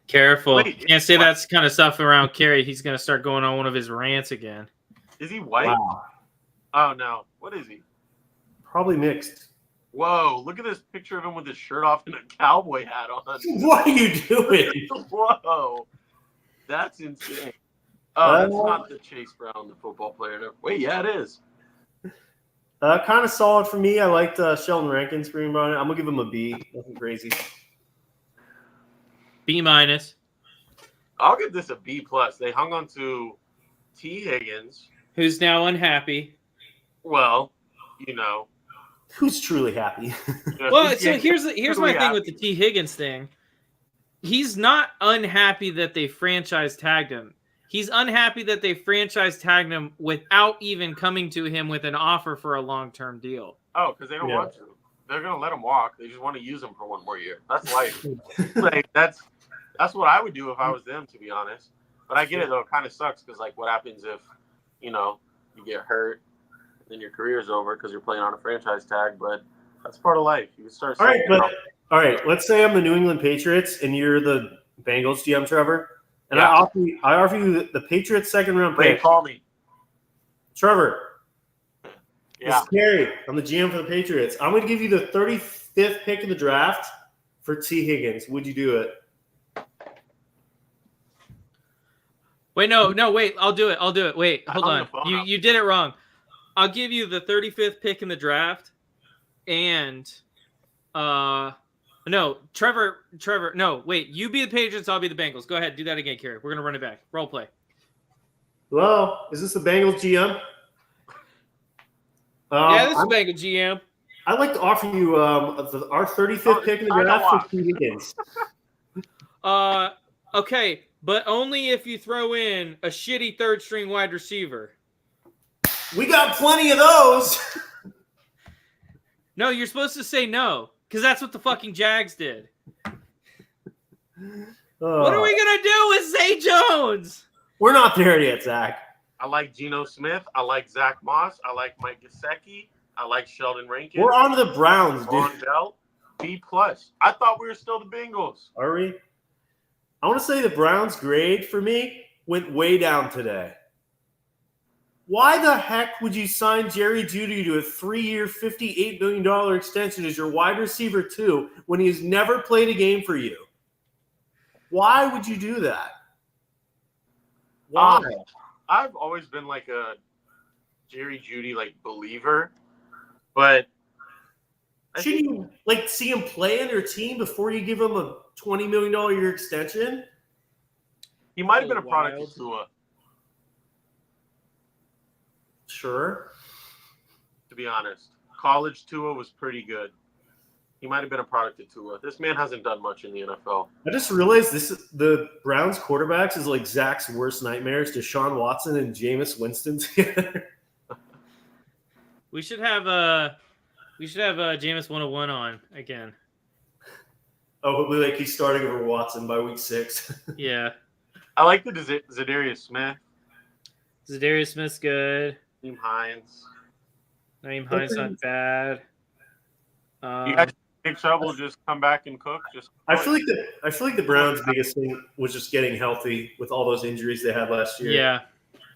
Careful. Wait, Can't say what? that kind of stuff around Kerry. He's going to start going on one of his rants again. Is he white? Wow. Oh no, what is he? Probably mixed. Whoa! Look at this picture of him with his shirt off and a cowboy hat on. What are you doing? Whoa, that's insane. Oh, that's not the Chase Brown, the football player. No. Wait, yeah, it is. Kind of solid for me. I liked Sheldon Rankins being about it. I'm gonna give him a B. Nothing crazy. B minus. I'll give this a B plus. They hung on to T. Higgins. Who's now unhappy. Well, Who's truly happy? Well, so here's my thing with the T. Higgins thing. He's not unhappy that they franchise tagged him. He's unhappy that they franchise tagged him without even coming to him with an offer for a long-term deal. Oh, because they don't want to. They're gonna let him walk. They just want to use him for one more year. That's life. Like that's what I would do if I was them, to be honest. But I get it though. It kind of sucks because like, what happens if you get hurt, and then your career's over because you're playing on a franchise tag? But that's part of life. You start. All right. Let's say I'm the New England Patriots and you're the Bengals GM, Trevor. And I offer you the Patriots second round pick. Wait, call me. Trevor. Yeah. It's Gary. I'm the GM for the Patriots. I'm going to give you the 35th pick in the draft for T. Higgins. Would you do it? Wait, wait. I'll do it. Wait, hold hung on. the phone up. You did it wrong. I'll give you the 35th pick in the draft, and no, Trevor. No, wait. You be the Patriots. I'll be the Bengals. Go ahead. Do that again, Kerry. We're gonna run it back. Role play. Hello? Is this the Bengals GM? Yeah, this is Bengals GM. I'd like to offer you our 35th pick in the draft for T. Higgins. Okay, but only if you throw in a shitty third string wide receiver. We got plenty of those. No, you're supposed to say no, because that's what the fucking Jags did. What are we gonna do with Zay Jones? We're not there yet, Zach. I like Geno Smith. I like Zach Moss. I like Mike Gesicki. I like Sheldon Rankins. We're on to the Browns, Von dude. Bell, B+. I thought we were still the Bengals. Are we? I want to say the Browns' grade for me went way down today. Why the heck would you sign Jerry Jeudy to a 3-year, $58 million extension as your wide receiver too when he has never played a game for you? Why would you do that? Why? I've always been like a Jerry Jeudy believer, but Shouldn't you see him play on your team before you give him a $20 million a year extension? he might have been a product Wild. of Tua, Sure. to be honest. College Tua was pretty good. He might have been a product of Tua. This man hasn't done much in the NFL. I just realized the Browns quarterbacks is like Zach's worst nightmares. Deshaun Watson and Jameis Winston together. We should have Jameis 101 on again. Oh, he'll be he's starting over Watson by week 6. Yeah, I like the Zadarius Smith, Zadarius Smith's good. Naeem Hines. Naeem Hines not bad. You guys big trouble just come back and cook. I feel like the Browns' biggest thing was just getting healthy with all those injuries they had last year. Yeah,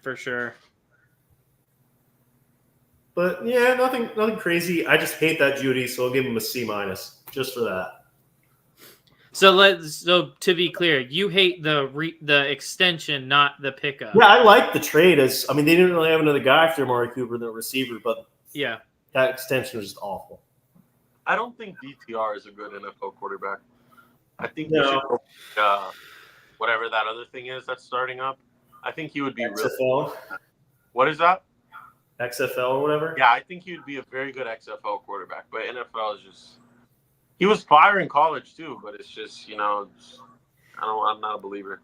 for sure. But yeah, nothing crazy. I just hate that Jeudy, so I'll give him a C- just for that. So to be clear, you hate the extension, not the pickup. Yeah, I like the trade. They didn't really have another guy after Amari Cooper, the receiver, but Yeah. that extension was just awful. I don't think DTR is a good NFL quarterback. I think No. you should go, whatever that other thing is that's starting up. I think he would be really. XFL, What is that? XFL or whatever. Yeah, I think he would be a very good XFL quarterback, but NFL is just. He was fire in college too, but it's just I'm not a believer.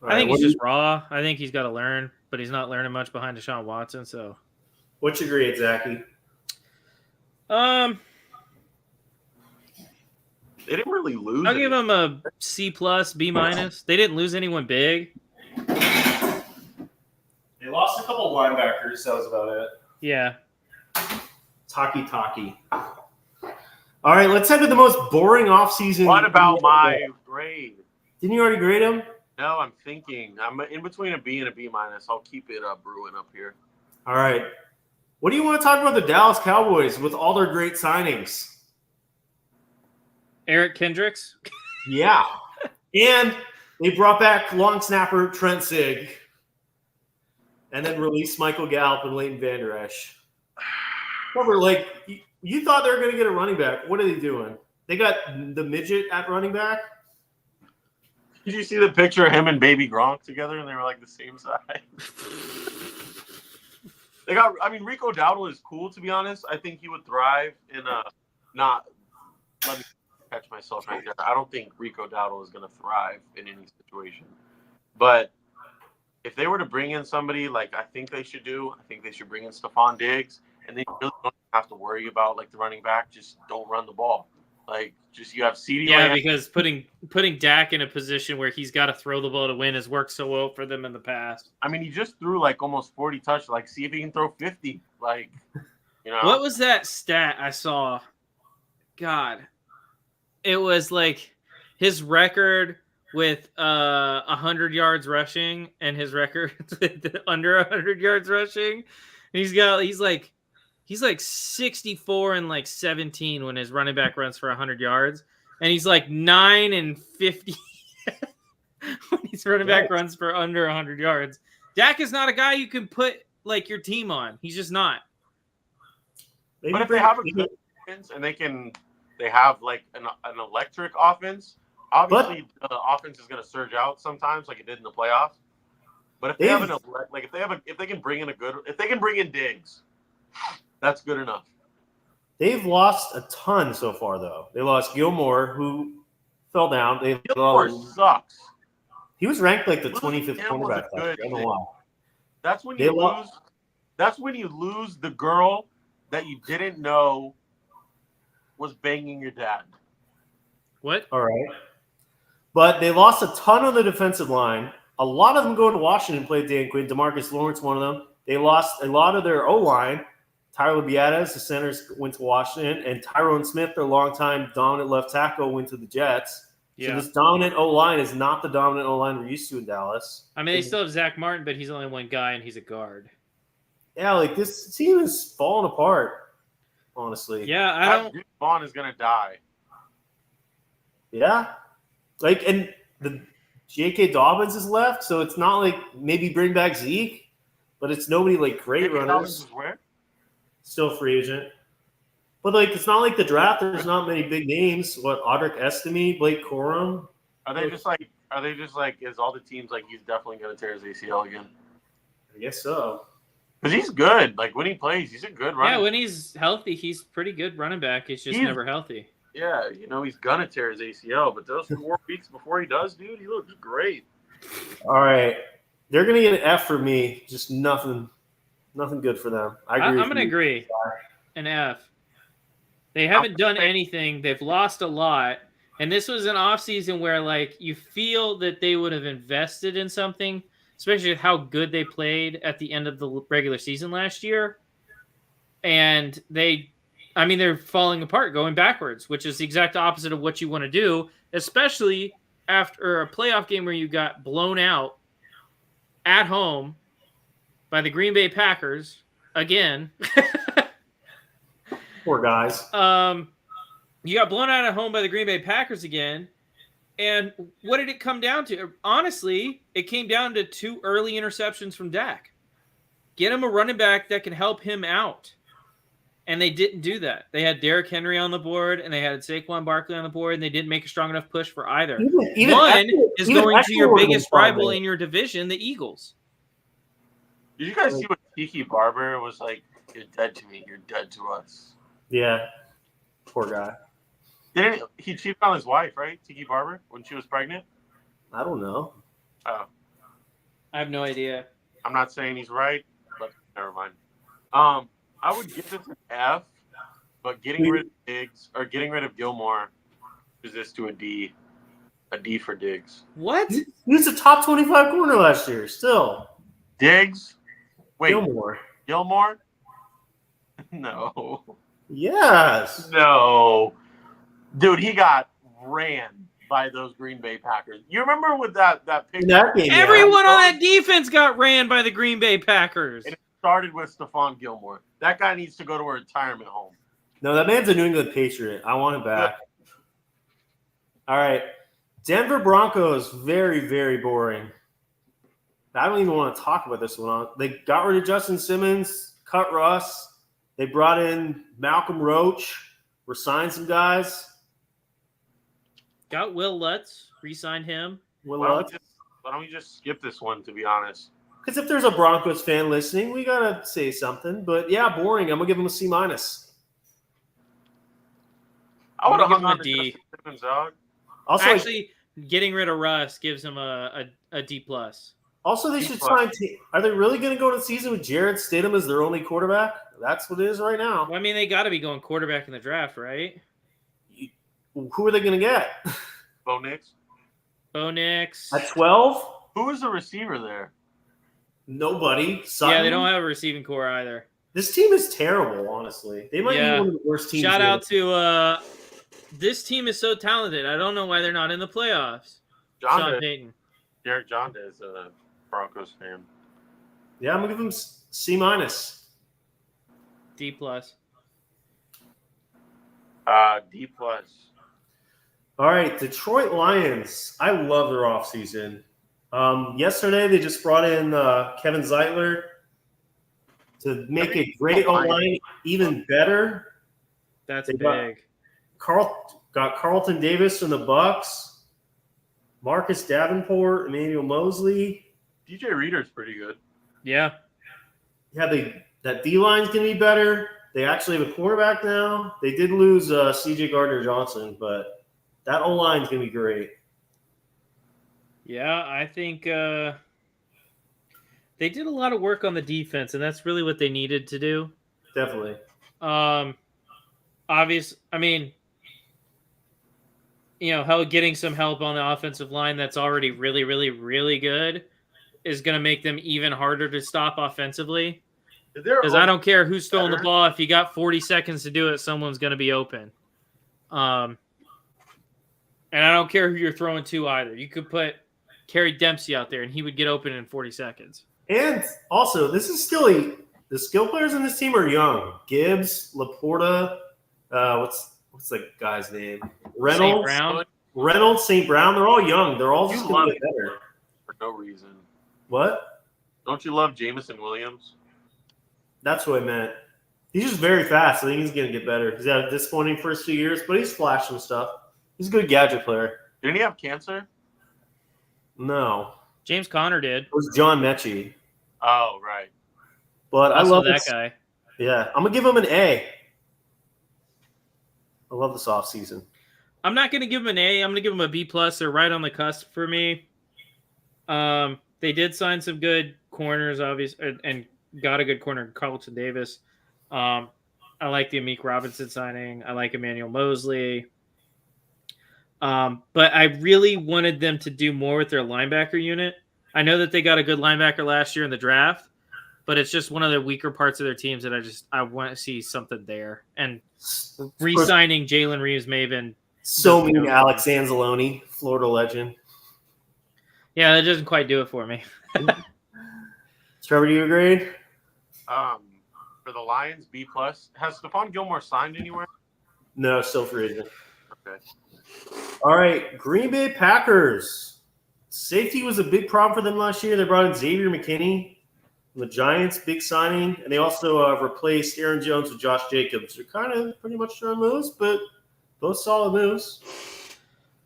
I think he's just raw. I think he's got to learn, but he's not learning much behind Deshaun Watson. So, What's your grade, Zachy? They didn't really lose. I'll give him a C+, B-. They didn't lose anyone big. They lost a couple linebackers. That was about it. Yeah. Taki. All right, let's head to the most boring offseason. What about my grade? Didn't you already grade him? No, I'm thinking. I'm in between a B and a B-. I'll keep it brewing up here. All right. What do you want to talk about the Dallas Cowboys with all their great signings? Eric Kendricks. Yeah. And they brought back long snapper Trent Sig and then released Michael Gallup and Leighton Vander Esch. Remember, you thought they were going to get a running back. What are they doing? They got the midget at running back. Did you see the picture of him and Baby Gronk together, and they were the same size? Rico Dowdle is cool, to be honest. I think he would thrive in a not. Let me catch myself right there. I don't think Rico Dowdle is going to thrive in any situation. But if they were to bring in somebody I think they should bring in Stephon Diggs, and they really don't have to worry about the running back. Just don't run the ball. You have CeeDee Yeah, Lamb. because putting Dak in a position where he's got to throw the ball to win has worked so well for them in the past. He just threw almost 40 touches. See if he can throw 50. What was that stat I saw? God, it was his record with 100 yards rushing and his record with under 100 yards rushing. He's like 64 and like 17 when his running back runs for 100 yards, and he's like 9 and 50 when his running back runs for under 100 yards. Dak is not a guy you can put like your team on. He's just not. Maybe But if they have a good offense and they have like an electric offense, obviously the offense is going to surge out sometimes, like it did in the playoffs. But if they have if they can bring in Diggs, that's good enough. They've lost a ton so far, though. They lost Gilmore, who fell down. Gilmore sucks. He was ranked like the Losing 25th him was a cornerback last year. good I don't know thing. why. That's when They you lo- lose. That's when you lose the girl that you didn't know was banging your dad. What? All right. But they lost a ton on the defensive line. A lot of them go to Washington and play Dan Quinn. DeMarcus Lawrence, one of them. They lost a lot of their O-line. Tyler Biadasz, the centers, went to Washington. And Tyrone Smith, their longtime dominant left tackle, went to the Jets. So this dominant O-line is not the dominant O-line we're used to in Dallas. I mean, they still have Zach Martin, but he's only one guy, and he's a guard. Yeah, like this team is falling apart, honestly. Yeah, I don't. Duke Vaughn is gonna die. Yeah. Like, and the J.K. Dobbins is left, so it's not like maybe bring back Zeke, but it's nobody like great Maybe runners. Dobbins is where? Still free agent. But like, it's not like the draft. There's not many big names. What, Audric Estime, Blake Corum? Are they just like? Is all the teams like he's definitely gonna tear his ACL again? I guess so. Because he's good. Like when he plays, he's a good runner. Yeah, when he's healthy, he's pretty good running back. He's just never healthy. Yeah, he's gonna tear his ACL, but those 4 weeks before he does, dude, he looks great. All right. They're going to get an F for me. Just nothing good for them. I'm going to agree. An F. They haven't done anything. They've lost a lot. And this was an offseason where, like, you feel that they would have invested in something, especially how good they played at the end of the regular season last year. And they're falling apart, going backwards, which is the exact opposite of what you want to do, especially after a playoff game where you got blown out at home by the Green Bay Packers again. Poor guys. You got blown out at home by the Green Bay Packers again. And what did it come down to? Honestly, it came down to 2 early interceptions from Dak. Get him a running back that can help him out. And they didn't do that. They had Derrick Henry on the board, and they had Saquon Barkley on the board, and they didn't make a strong enough push for either. One is going to your biggest rival in your division, the Eagles. Did you guys see what Tiki Barber was like? You're dead to me. You're dead to us. Yeah. Poor guy. Didn't he cheated on his wife, right? Tiki Barber, when she was pregnant? I don't know. Oh. I have no idea. I'm not saying he's right, but never mind. I would give this an F, but getting rid of Diggs or getting rid of Gilmore is this to a D. A D for Diggs. What? He was a top 25 corner last year, still. Diggs? Wait, Gilmore? No. Yes. No. Dude, he got ran by those Green Bay Packers. You remember with that picture? In that game, Everyone on that defense got ran by the Green Bay Packers. It started with Stephon Gilmore. That guy needs to go to a retirement home. No, that man's a New England Patriot. I want him back. All right. Denver Broncos, very, very boring. I don't even want to talk about this one. They got rid of Justin Simmons, cut Russ. They brought in Malcolm Roach, resigned some guys. Got Will Lutz, re-signed him. Why don't we just skip this one, to be honest? Because if there's a Broncos fan listening, we got to say something. But, yeah, boring. I'm going to give him a C-. I would I'm have gonna hung give on him a to D. Justin Simmons, dog. Also, Actually, getting rid of Russ gives him a D+. they should sign – are they really going to go to the season with Jared Stidham as their only quarterback? That's what it is right now. Well, I mean, they got to be going quarterback in the draft, right? Who are they going to get? Bo Nix. Bo Nix. At 12? Who is the receiver there? Nobody. Sutton? Yeah, they don't have a receiving core either. This team is terrible, honestly. They might be one of the worst teams. Shout out to this team is so talented. I don't know why they're not in the playoffs. Sean Payton. Derek John is a Broncos fan. Yeah, I'm going to give him C-. D plus. D plus. All right, Detroit Lions. I love their offseason. Yesterday, they just brought in Kevin Zeitler to make a great O-line even better. That's They big. got Carlton Davis from the Bucks, Marcus Davenport, Emmanuel Mosley. DJ Reader's pretty good. Yeah. Yeah, that D-line's going to be better. They actually have a quarterback now. They did lose C.J. Gardner-Johnson, but that O-line's going to be great. Yeah, I think they did a lot of work on the defense, and that's really what they needed to do. Definitely. Getting some help on the offensive line that's already really, really, really good is going to make them even harder to stop offensively. Because I don't care who's throwing the ball. If you got 40 seconds to do it, someone's going to be open. And I don't care who you're throwing to either. You could put Kerry Dempsey out there, and he would get open in 40 seconds. And also, this is still the skill players in this team are young. Gibbs, Laporta, what's the guy's name? Reynolds, St. Brown. They're all young. They're all just going to get better. For no reason. What? Don't you love Jameson Williams? That's what I meant. He's just very fast. I think he's going to get better. He's had a disappointing first 2 years, but he's flashed some stuff. He's a good gadget player. Didn't he have cancer? No. James Conner did. It was John Mechie. Oh, right. But Also I love that guy. Yeah, I'm going to give him an A. I love this offseason. I'm not going to give him an A. I'm going to give him a B+. They're right on the cusp for me. They did sign some good corners, obviously, and got a good corner, Carlton Davis. I like the Amik Robinson signing. I like Emmanuel Mosley. But I really wanted them to do more with their linebacker unit. I know that they got a good linebacker last year in the draft, but it's just one of the weaker parts of their teams that I want to see something there. And re-signing Jalen Reeves-Maven. So mean Alex Anzalone, Florida legend. Yeah, that doesn't quite do it for me. Trevor, do you agree? For the Lions, B+. Has Stephon Gilmore signed anywhere? No, still free agent. Okay. All right, Green Bay Packers. Safety was a big problem for them last year. They brought in Xavier McKinney from the Giants, big signing, and they also replaced Aaron Jones with Josh Jacobs. They're kind of pretty much their moves, but both solid moves.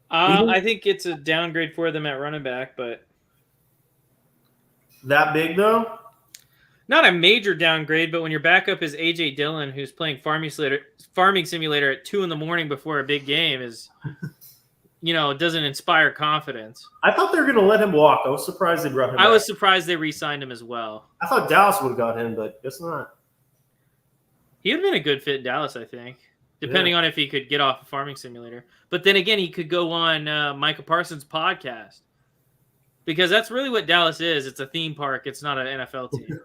I think it's a downgrade for them at running back, but that big though? Not a major downgrade, but when your backup is A.J. Dillon, who's playing Farming Simulator at 2 a.m. before a big game, is, it doesn't inspire confidence. I thought they were going to let him walk. I was surprised they brought him back. I was surprised they re-signed him as well. I thought Dallas would have got him, but guess not. He would have been a good fit in Dallas, I think, depending on if he could get off of Farming Simulator. But then again, he could go on Micah Parsons' podcast, because that's really what Dallas is. It's a theme park. It's not an NFL team.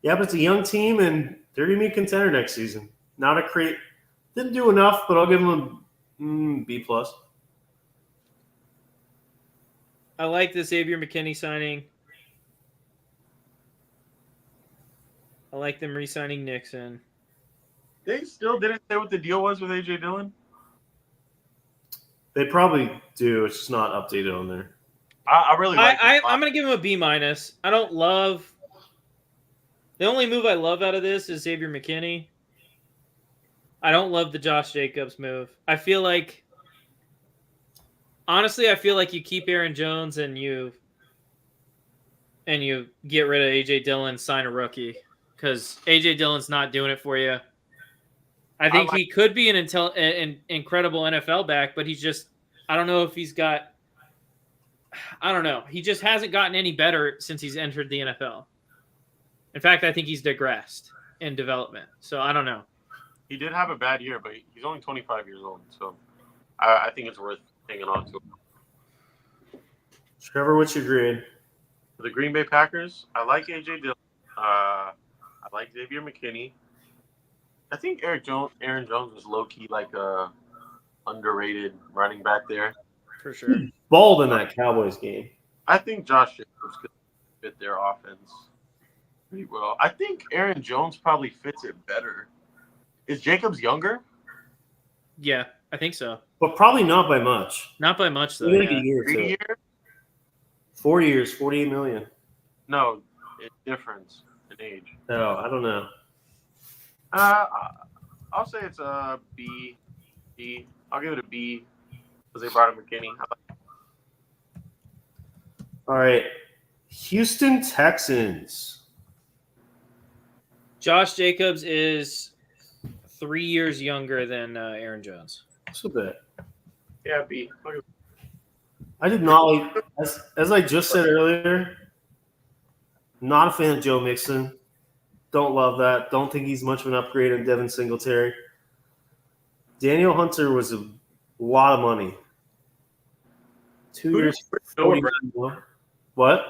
Yeah, but it's a young team, and they're going to be a contender next season. Didn't do enough, but I'll give them a B+. I like the Xavier McKinney signing. I like them re-signing Nixon. They still didn't say what the deal was with A.J. Dillon? They probably do. It's just not updated on there. I really like I'm going to give him a B-. I don't love... The only move I love out of this is Xavier McKinney. I don't love the Josh Jacobs move. Honestly, I feel like you keep Aaron Jones and you get rid of A.J. Dillon, sign a rookie, because A.J. Dillon's not doing it for you. I think he could be an incredible NFL back, but he's just, I don't know if he's got, I don't know. He just hasn't gotten any better since he's entered the NFL. In fact, I think he's digressed in development. So I don't know. He did have a bad year, but he's only 25 years old. So I think it's worth hanging on to him. Trevor, what's your grade? For the Green Bay Packers, I like A.J. Dillon. I like Xavier McKinney. I think Aaron Jones was low-key like a underrated running back there. For sure. Balled in that Cowboys game. I think Josh Jacobs could fit their offense. pretty well. I think Aaron Jones probably fits it better. Is Jacobs younger? Yeah, I think so. But probably not by much. Not by much though. Maybe like Yeah. a year or 3 two. years? 4 years, 48 million. No, it's difference in age. No, I don't know. I'll say it's a B. B. I'll give it a B because they brought in McKinney. All right. Houston Texans. Josh Jacobs is 3 years younger than Aaron Jones. That's a bit. Yeah, B. I did not like, as I just said earlier, not a fan of Joe Mixon. Don't love that. Don't think he's much of an upgrade on Devin Singletary. Daniel Hunter was a lot of money. 2 Who years. did Noah 40 What?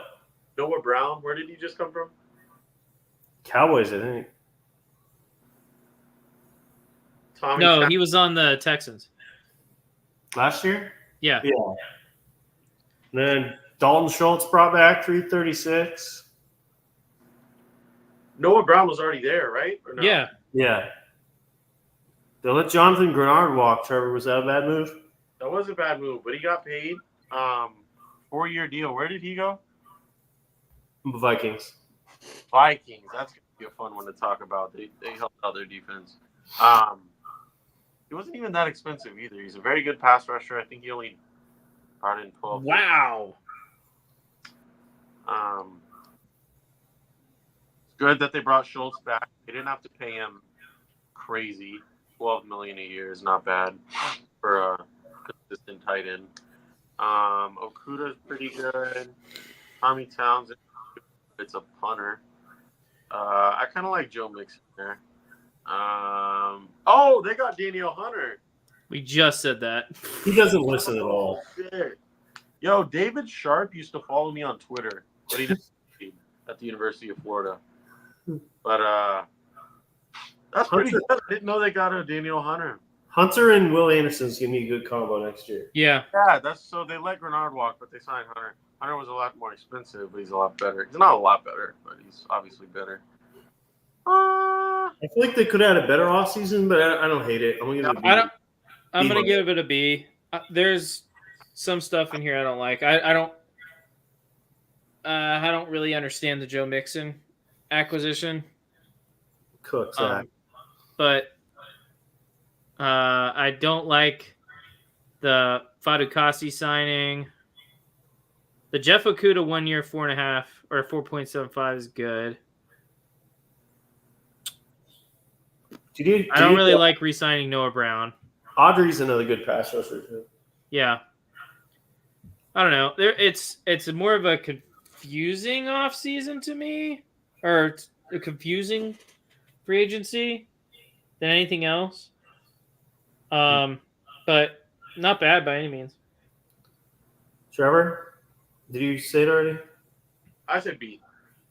Noah Brown? Where did he just come from? Cowboys, I think. Tommy No, Chan- he was on the Texans. Last year? Yeah. Yeah. And then Dalton Schultz brought back 336. Noah Brown was already there, right? Or no? Yeah. Yeah. They let Jonathan Grenard walk, Trevor. Was that a bad move? That was a bad move, but he got paid. 4-year deal. Where did he go? Vikings. Vikings. That's gonna be a fun one to talk about. They helped out their defense. He wasn't even that expensive either. He's a very good pass rusher. I think he only brought in 12. Wow. It's good that they brought Schultz back. They didn't have to pay him crazy. $12 million a year is not bad for a consistent tight end. Okuda's pretty good. Tommy Townsend, it's a punter. I kind of like Joe Mixon there. They got Daniel Hunter. We just said that. He doesn't listen at all. Shit. Yo, David Sharp used to follow me on Twitter, but he didn't at the University of Florida. But that's pretty Hunter- good. I didn't know they got a Daniel Hunter. Hunter and Will Anderson's give me a good combo next year. Yeah. Yeah, that's so they let Grenard walk, but they signed Hunter. Hunter was a lot more expensive, but he's a lot better. He's not a lot better, but he's obviously better. I feel like they could have had a better offseason, but I don't hate it. I'm gonna give it a B. I'm B gonna minus. give it a B. There's some stuff in here I don't like. I don't really understand the Joe Mixon acquisition, Cook, Zach. but I don't like the Fadukasi signing. The Jeff Okuda 1 year 4.5 or 4.75 is good. I don't really like re-signing Noah Brown. Audrey's another good pass rusher too. Yeah. I don't know. It's more of a confusing offseason to me, or a confusing free agency than anything else. But not bad by any means. Trevor, did you say it already? I said B.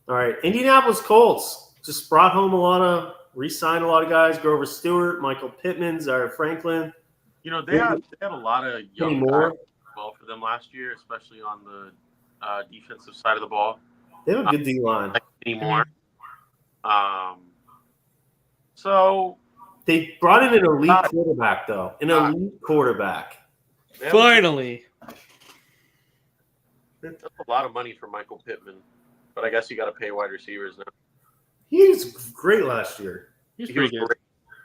All right, Indianapolis Colts just brought home re-signed a lot of guys. Grover Stewart, Michael Pittman, Zaire Franklin. You know, they had a lot of young Any more? guys well for them last year, especially on the defensive side of the ball. They have a good D line. Anymore. So They brought in an elite quarterback, though. An elite quarterback. they have Finally. that's a lot of money for Michael Pittman, but I guess you got to pay wide receivers now. He was great last year. He's He pretty was good. great.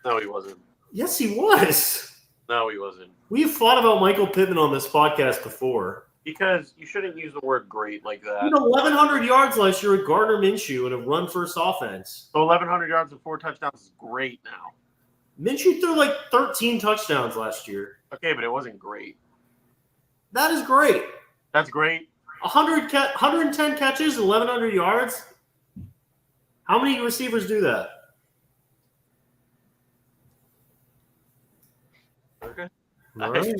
No, he wasn't. Yes, he was. No, he wasn't. We've thought about Michael Pittman on this podcast before. Because you shouldn't use the word great like He that. had 1,100 yards last year with Gardner Minshew in a run-first offense. So 1,100 yards and 4 touchdowns is great now. Minshew threw like 13 touchdowns last year. Okay, but it wasn't great. That is great. That's great. 110 catches, 1,100 yards. How many receivers do that? Okay. All right.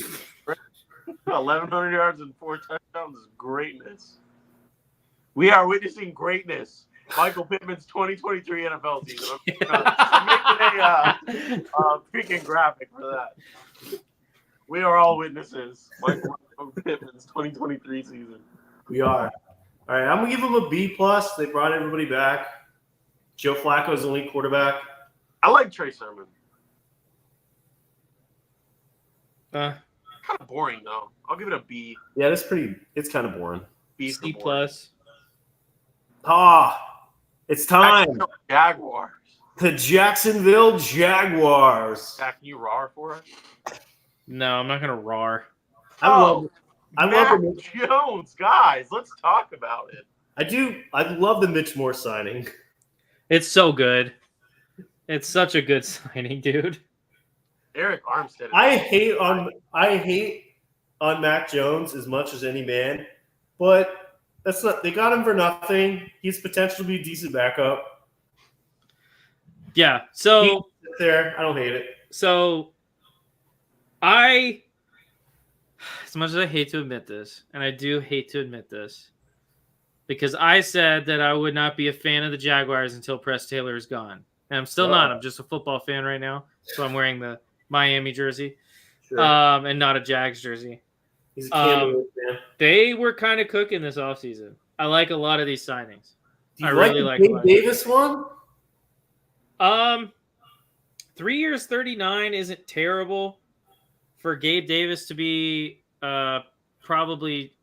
1,100 yards and 4 touchdowns is greatness. We are witnessing greatness. Michael Pittman's 2023 NFL season. I'm making a freaking graphic for that. We are all witnesses. Michael Pittman's 2023 season. We are. All right, I'm gonna give them a B plus. They brought everybody back. Joe Flacco's the lead quarterback. I like Trey Sermon. Uh, Kind of boring though. I'll give it a B. Yeah, it's kind of boring. B for C boring. plus. It's time. Jaguars. The Jacksonville Jaguars. Zach, can you roar for us? No, I'm not gonna roar. I love Mac the Jones, guys. Let's talk about it. I love the Mitch Moore signing. It's so good. It's such a good signing, dude. Eric Armstead. I hate on Mac Jones as much as any man, but that's not. They got him for nothing. He's potential to be a decent backup. Yeah. So There, I don't hate it. So, as much as I hate to admit this, and I do hate to admit this, because I said that I would not be a fan of the Jaguars until Press Taylor is gone. And I'm still not. I'm just a football fan right now. So I'm wearing the Miami jersey Sure. and not a Jags jersey. He's a Campbell fan. They were kind of cooking this offseason. I like a lot of these signings. Do you I like really the like Gabe a lot. Davis one? 3 years, 39 isn't terrible for Gabe Davis to be probably.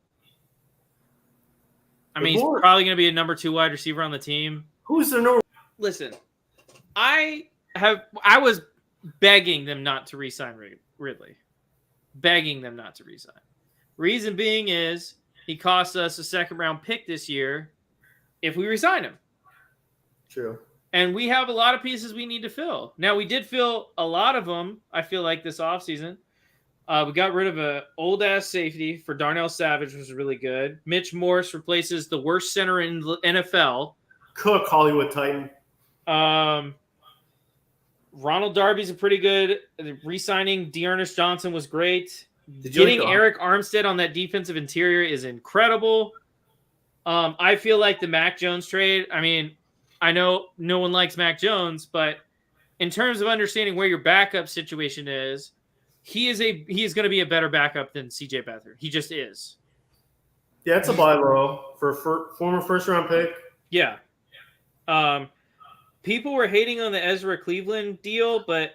I mean, he's probably going to be a number 2 wide receiver on the team. Who's their number? Listen, I was begging them not to re-sign Ridley. Begging them not to re-sign. Reason being is he cost us a 2nd-round pick this year if we re-sign him. True. And we have a lot of pieces we need to fill. Now, we did fill a lot of them, I feel like, this offseason. We got rid of an old-ass safety for Darnell Savage, which was really good. Mitch Morse replaces the worst center in the NFL. Cook, Hollywood Titan. Ronald Darby's a pretty good. Re-signing Dearness Johnson was great. Did you Getting like Eric Armstead on that defensive interior is incredible. I feel like the Mac Jones trade, I mean, I know no one likes Mac Jones, but in terms of understanding where your backup situation is, he is going to be a better backup than CJ Beathard. He just is. Yeah, it's a buy low for a former first-round pick. Yeah. People were hating on the Ezra Cleveland deal, but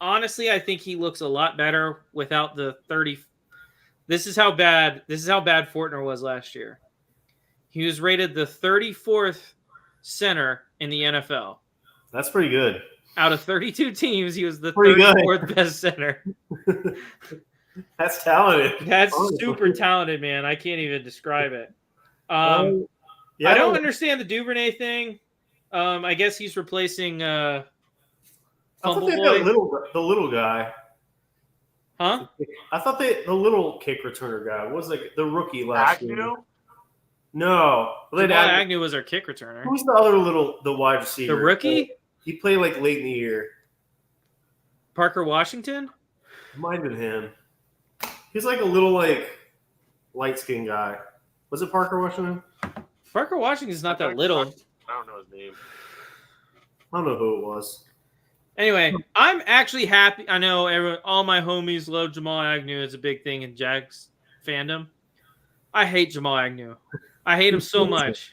honestly, I think he looks a lot better without the 30. This is how bad Fortner was last year. He was rated the 34th center in the NFL. That's pretty good. Out of 32 teams, he was the Pretty good. 34th best center. That's talented. That's Honestly. super talented, man. I can't even describe it. Yeah, I don't understand the Duvernay thing. I guess he's replacing I thought Fumble they Boy. had the little guy. Huh? I thought the little kick returner guy was like the rookie last year. Agnew? No, they Jamal had Agnew was our kick returner. who's the other the wide receiver? The rookie? He played like late in the year. Parker Washington? Might have been him. He's like a little like light skinned guy. Was it Parker Washington? Parker Washington's not that little. I don't know his name. I don't know who it was. Anyway, I'm actually happy. I know all my homies love Jamal Agnew. It's a big thing in Jags fandom. I hate Jamal Agnew. I hate him so much.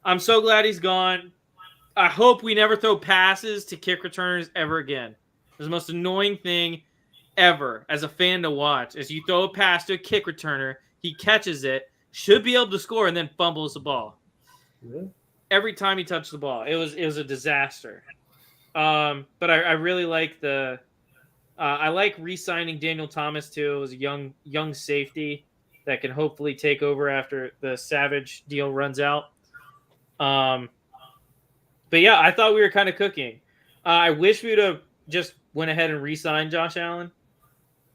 I'm so glad he's gone. I hope we never throw passes to kick returners ever again. It's the most annoying thing ever as a fan to watch. As you throw a pass to a kick returner, he catches it, should be able to score, and then fumbles the ball. Yeah. Every time he touched the ball, it was a disaster. But I really like I like re-signing Daniel Thomas too. It was a young safety that can hopefully take over after the Savage deal runs out. But yeah, I thought we were kind of cooking. I wish we would have just went ahead and re-signed Josh Allen.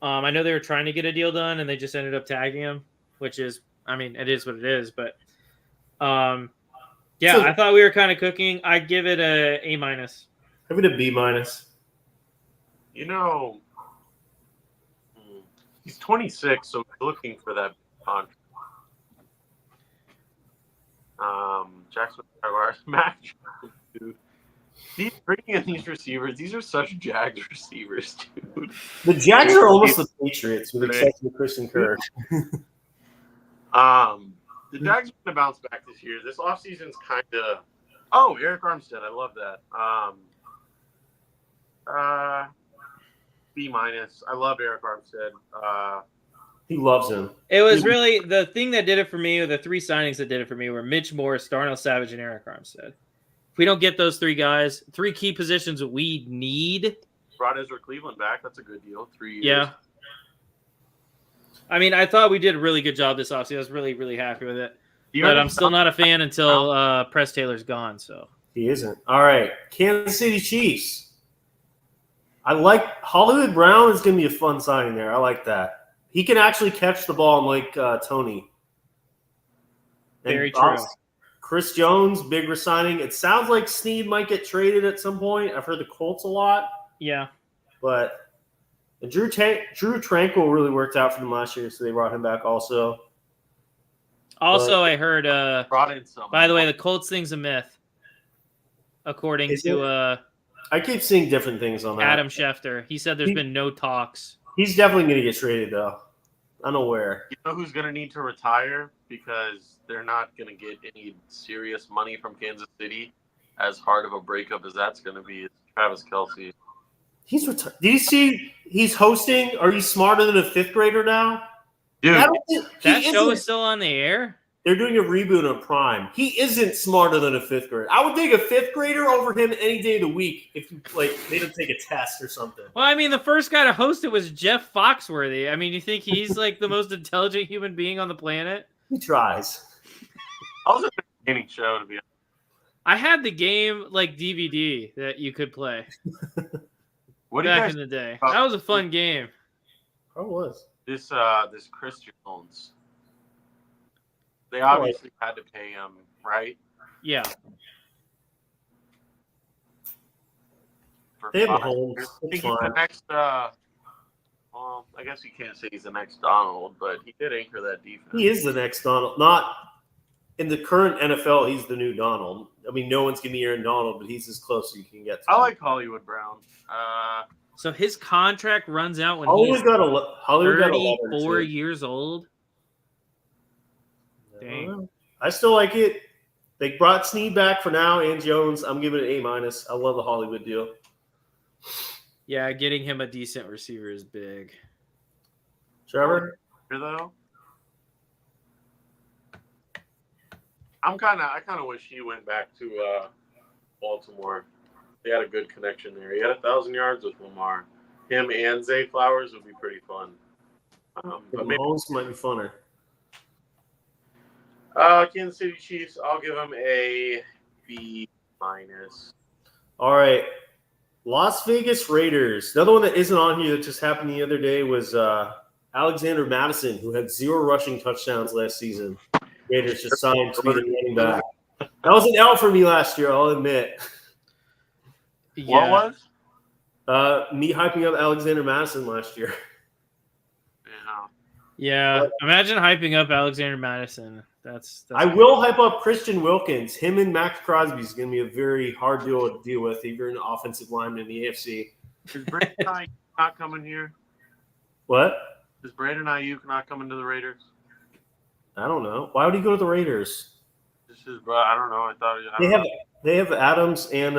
I know they were trying to get a deal done and they just ended up tagging him, which is, I mean, it is what it is. But yeah, So- I thought we were kind of cooking. I'd give it a A-. Give it a B minus. You know, he's 26, so he's looking for that contract. Jackson Jaguars, Mac Jones, dude. He's bringing in these receivers. These are such Jags receivers, dude. The Jags are almost the Patriots with the exception of Christian Kirk. The Jags are going to bounce back this year. This offseason's kind of Oh, Eric Armstead. I love that. B-. I love Eric Armstead. He loves him. It was really the thing that did it for me, or the three signings that did it for me, were Mitch Morse, Darnell Savage, and Eric Armstead. If we don't get those three guys, three key positions that we need. Brought Ezra Cleveland back. That's a good deal. 3 years. Yeah. I mean, I thought we did a really good job this offseason. I was really, really happy with it. But I'm still not a fan until Press Taylor's gone. So He isn't. All right. Kansas City Chiefs. I like Hollywood Brown is going to be a fun signing there. I like that. He can actually catch the ball like Tony. And very true. Chris Jones, big resigning. It sounds like Snead might get traded at some point. I've heard the Colts a lot. Yeah. But Drew Tranquil really worked out for them last year, so they brought him back also. Also, I heard, brought in some. by the way, the Colts thing's a myth, according to I keep seeing different things on that. Adam Schefter. He said there's been no talks. He's definitely going to get traded, though. Unaware. You know who's going to need to retire because they're not going to get any serious money from Kansas City? As hard of a breakup as that's going to be, is Travis Kelce. He's retired. Did you see he's hosting? Are you smarter than a fifth grader now? Dude, That show is still on the air? They're doing a reboot on Prime. He isn't smarter than a fifth grader. I would take a fifth grader over him any day of the week if you made him take a test or something. Well, I mean, the first guy to host it was Jeff Foxworthy. I mean, you think he's like the most intelligent human being on the planet? He tries. I was an entertaining show, to be honest. I had the game like DVD that you could play What do you back guys in the day. That was a fun game. Probably was. This Chris Jones? They obviously had to pay him, right? Yeah. For They have 5 Mahomes. years. I It's think he's the fine. next. Well, I guess you can't say he's the next Donald, but he did anchor that defense. He is the next Donald. Not in the current NFL, he's the new Donald. I mean, no one's going to be Aaron Donald, but he's as close as you can get to I him. like Hollywood Brown. So his contract runs out when Hollywood he's got a 34 years old. Dang. I still like it. They brought Snead back for now and Jones. I'm giving it A-. I love the Hollywood deal. Yeah, getting him a decent receiver is big. Trevor? Here though, I kind of wish he went back to Baltimore. They had a good connection there. He had 1,000 yards with Lamar. Him and Zay Flowers would be pretty fun. But Mahomes might be funner. Kansas City Chiefs, I'll give them a B-. All right. Las Vegas Raiders. Another one that isn't on here that just happened the other day was Alexander Madison, who had 0 rushing touchdowns last season. Raiders just signed to be the running back. That was an L for me last year, I'll admit. What was? Me hyping up Alexander Madison last year. Yeah. Imagine hyping up Alexander Madison. That's I will hype up Christian Wilkins. Him and Max Crosby is going to be a very hard deal to deal with if you're an offensive lineman in the AFC. Is Brandon Ayuk not coming here? What? Is Brandon Ayuk not coming to the Raiders? I don't know. Why would he go to the Raiders? This is, I don't know. I thought They have Adams and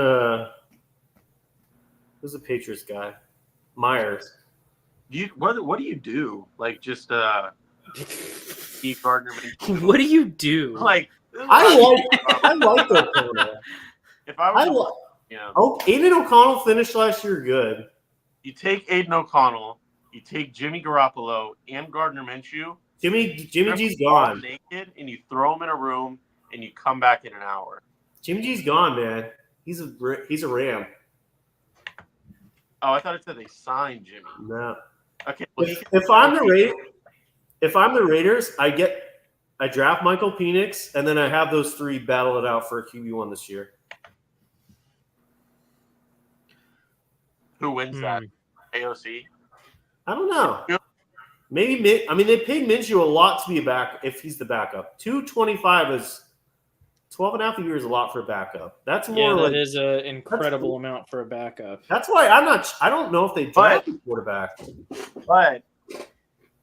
who's the Patriots guy? Myers. What do you do? Like just Keith Gardner. What do you do? Like I like O'Connell. If I was, Aiden O'Connell finished last year good. You take Aiden O'Connell, you take Jimmy Garoppolo and Gardner Minshew. Jimmy G's gone. Naked, and you throw him in a room, and you come back in an hour. Jimmy G's gone, man. He's a Ram. Oh, I thought it said they signed Jimmy. No. Okay. If I'm the Raiders, I draft Michael Penix, and then I have those 3 battle it out for a QB1 this year. Who wins that? AOC? I don't know. Maybe they paid Minshew a lot to be a back if he's the backup. 225 is 12.5 years a lot for a backup. That's more that is an incredible amount for a backup. That's why I don't know if they drafted a quarterback. But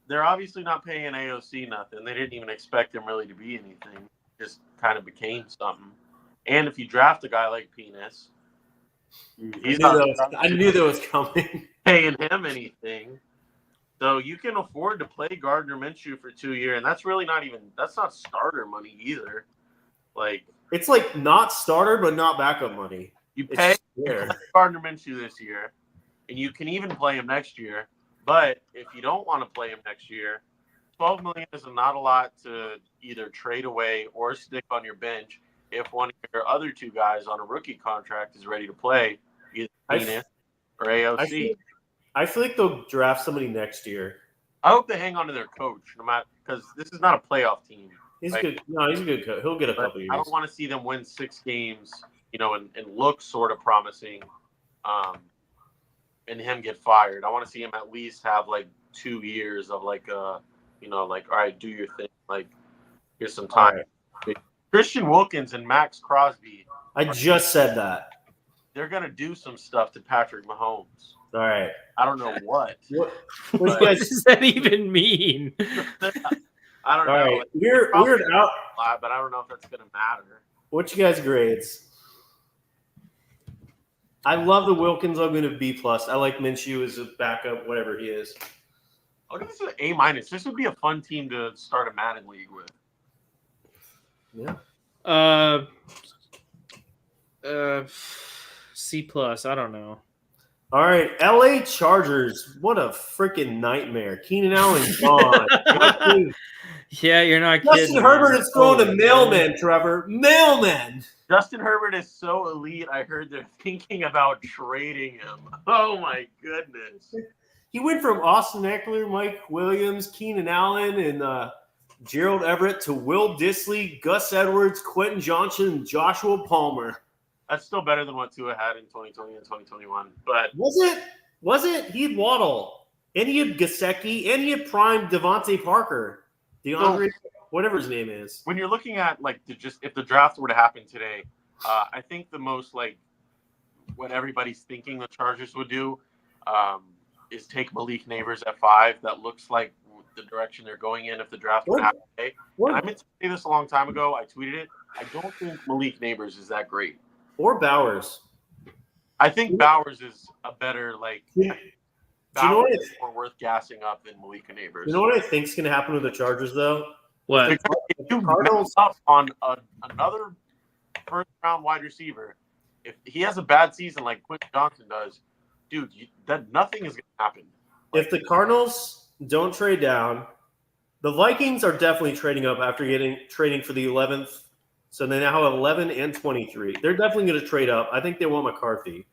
they're obviously not paying AOC nothing. They didn't even expect him really to be anything. Just kind of became something. And if you draft a guy like Penis, he's I knew that was coming. paying him anything. So you can afford to play Gardner Minshew for 2 years, and that's really that's not starter money either. Like It's like not starter, but not backup money. you It's pay just there. Gardner Minshew this year, and you can even play him next year. But if you don't want to play him next year, $12 million is not a lot to either trade away or stick on your bench if one of your other two guys on a rookie contract is ready to play, either Penis or AOC. I feel like they'll draft somebody next year. I hope they hang on to their coach, no matter, because this is not a playoff team. He's Right. good. No, he's a good coach. He'll get a But couple years. I don't want to see them win 6 games, and look sort of promising, and him get fired. I want to see him at least have like 2 years of like all right, do your thing. Like, here's some time. Right. Christian Wilkins and Max Crosby, I just said that. they're gonna do some stuff to Patrick Mahomes. All right. I don't know what. What But- you What guys? does that even mean? I don't All know. right. Weird out. A lot, but I don't know if that's gonna matter. What's you guys' grades? I love the Wilkins. I'm going to B+. I like Minshew as a backup, whatever he is. I'll give this an A-. This would be a fun team to start a Madden league with. Yeah. C+. I don't know. All right. LA Chargers. What a freaking nightmare. Keenan Allen's gone. Yeah, you're not kidding. Justin Herbert man. is throwing to Oh, mailmen, Trevor. Mailmen. Justin Herbert is so elite. I heard they're thinking about trading him. Oh my goodness! He went from Austin Eckler, Mike Williams, Keenan Allen, and Gerald Everett to Will Dissly, Gus Edwards, Quentin Johnson, and Joshua Palmer. That's still better than what Tua had in 2020 and 2021. But Was it? Was it? He had Waddle, and he had Gesicki, and he had prime Devontae Parker, DeAndre, whatever his name is. when you're looking at if the draft were to happen today, I think the most what everybody's thinking the Chargers would do is take Malik Neighbors at 5. That looks like the direction they're going in if the draft were to happen today. And I meant to say this a long time ago. I tweeted it. I don't think Malik Neighbors is that great. Or Bowers. I think Bowers is a better Yeah. Bowers what is more worth gassing up than Malik Neighbors. You know what I think's going to happen with the Chargers, though? What? Because if you Cardinals- mess up on another first-round wide receiver, if he has a bad season like Quentin Johnson does, dude, nothing is going to happen. If the Cardinals don't trade down, the Vikings are definitely trading up after trading for the 11th. So they now have 11 and 23. They're definitely going to trade up. I think they want McCarthy.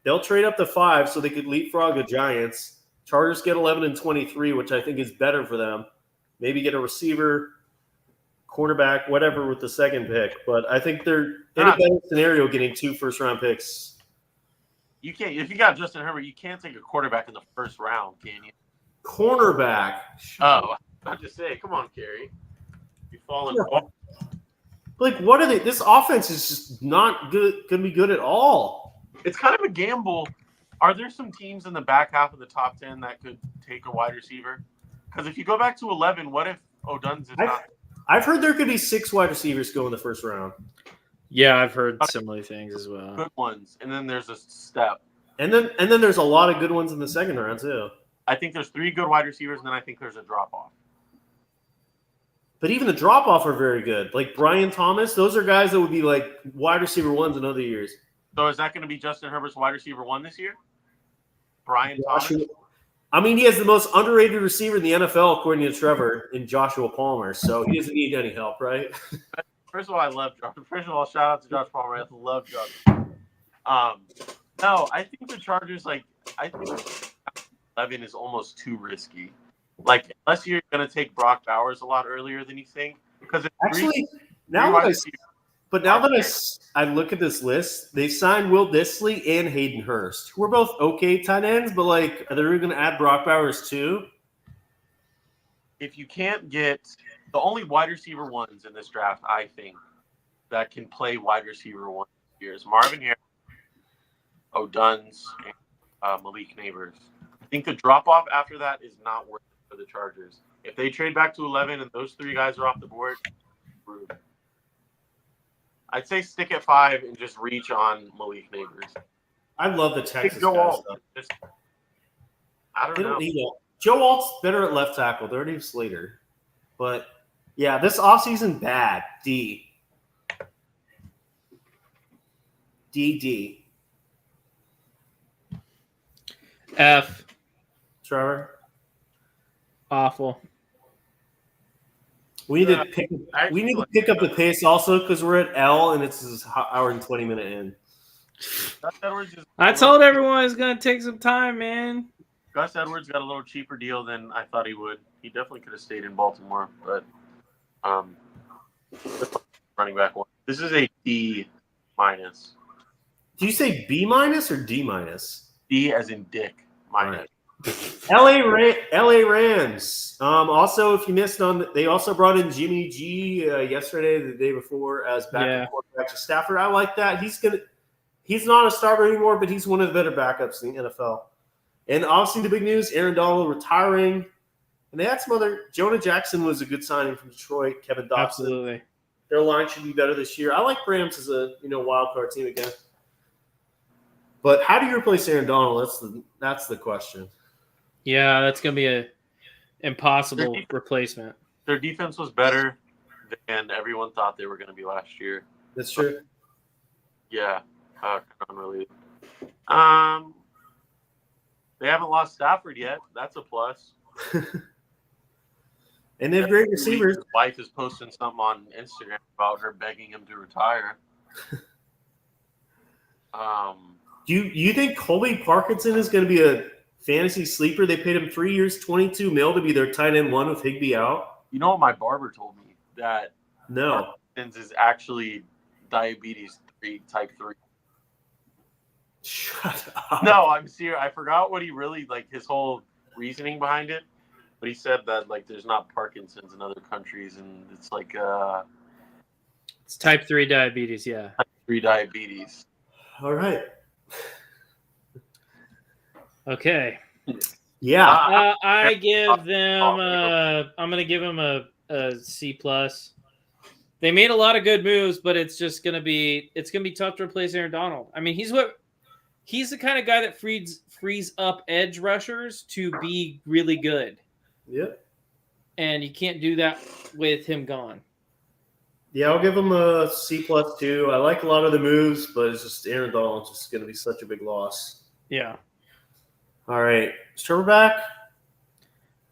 They'll trade up to 5 so they could leapfrog the Giants. Chargers get 11 and 23, which I think is better for them. Maybe get a receiver, cornerback, whatever with the second pick. But I think they're in a better scenario getting 2 first-round picks. You can't. If you got Justin Herbert, you can't take a quarterback in the first round, can you? Cornerback. Oh, I'm just saying. Come on, Kerry. You falling off. Like, what are they? This offense is just not good. Going to be good at all. It's kind of a gamble. Are there some teams in the back half of the top 10 that could take a wide receiver? Because if you go back to 11, what if O'Dunn's is not? I've heard there could be 6 wide receivers go in the first round, Yeah, I've heard similar things as well. Good ones, and then there's a step. and then there's a lot of good ones in the second round too. I think there's 3 good wide receivers, and then I think there's a drop off. But even the drop off are very good. Like Brian Thomas, those are guys that would be like wide receiver ones in other years. So is that going to be Justin Herbert's wide receiver 1 this year? Brian Thomas. I mean, he has the most underrated receiver in the NFL, according to Trevor, in Joshua Palmer. So he doesn't need any help, right? First of all, I love Josh. First of all, shout out to Josh Palmer. I love Josh. No, I think the Chargers, I think 11 is almost too risky. Unless you're going to take Brock Bowers a lot earlier than you think. Because Actually, now that I look at this list, they signed Will Dissly and Hayden Hurst, who are both okay tight ends, but are they really going to add Brock Bowers too? if you can't get the only wide receiver ones in this draft, I think, that can play wide receiver one here is Marvin Harrison, O'Dunn's, and Malik Neighbors. I think the drop off after that is not worth it for the Chargers. If they trade back to 11 and those three guys are off the board, rude. I'd say stick at 5 and just reach on Malik Neighbors. I love the Texas Joe guys. Alt. Just, I don't They know. don't need Alt. Joe Alt's better at left tackle. They already have Slater. But, yeah, this offseason, bad. D. F. Trevor? Awful. We need to pick up the pace also because we're at L and it's an hour and 20-minute in. Gus Edwards is I told everyone it's gonna take some time, man. Gus Edwards got a little cheaper deal than I thought he would. He definitely could have stayed in Baltimore, but running back one. This is a D minus. Do you say B minus or D minus? D as in Dick minus. LA Rams. Also, if you missed they also brought in Jimmy G yesterday, the day before, as backup quarterback to Stafford. I like that. He's not a starter anymore, but he's one of the better backups in the NFL. And obviously, the big news: Aaron Donald retiring. And they had some other. Jonah Jackson was a good signing from Detroit. Kevin Dotson. Absolutely. Their line should be better this year. I like Rams as a wild card team again. But how do you replace Aaron Donald? That's the question. Yeah, that's gonna be a impossible replacement. Their defense was better than everyone thought they were going to be last year. That's true. Yeah, unrelated. They haven't lost Stafford yet. That's a plus. And they have great receivers. His wife is posting something on Instagram about her begging him to retire. Do you think Colby Parkinson is going to be a fantasy sleeper? They paid him 3 years, $22 million to be their tight end one with Higbee out. You know what my barber told me? That No. Parkinson's is actually diabetes 3, type 3. Shut up. No, I'm serious. I forgot what he really, his whole reasoning behind it. But he said that, there's not Parkinson's in other countries, and it's it's type 3 diabetes, yeah. Type 3 diabetes. All right. Okay. Yeah. I give them. I'm gonna give them a C plus. They made a lot of good moves, but it's gonna be tough to replace Aaron Donald. I mean, he's the kind of guy that frees up edge rushers to be really good. Yep. And you can't do that with him gone. Yeah, I'll give him a C plus too. I like a lot of the moves, but it's just Aaron Donald's just going to be such a big loss. Yeah. All right. Is Trevor back?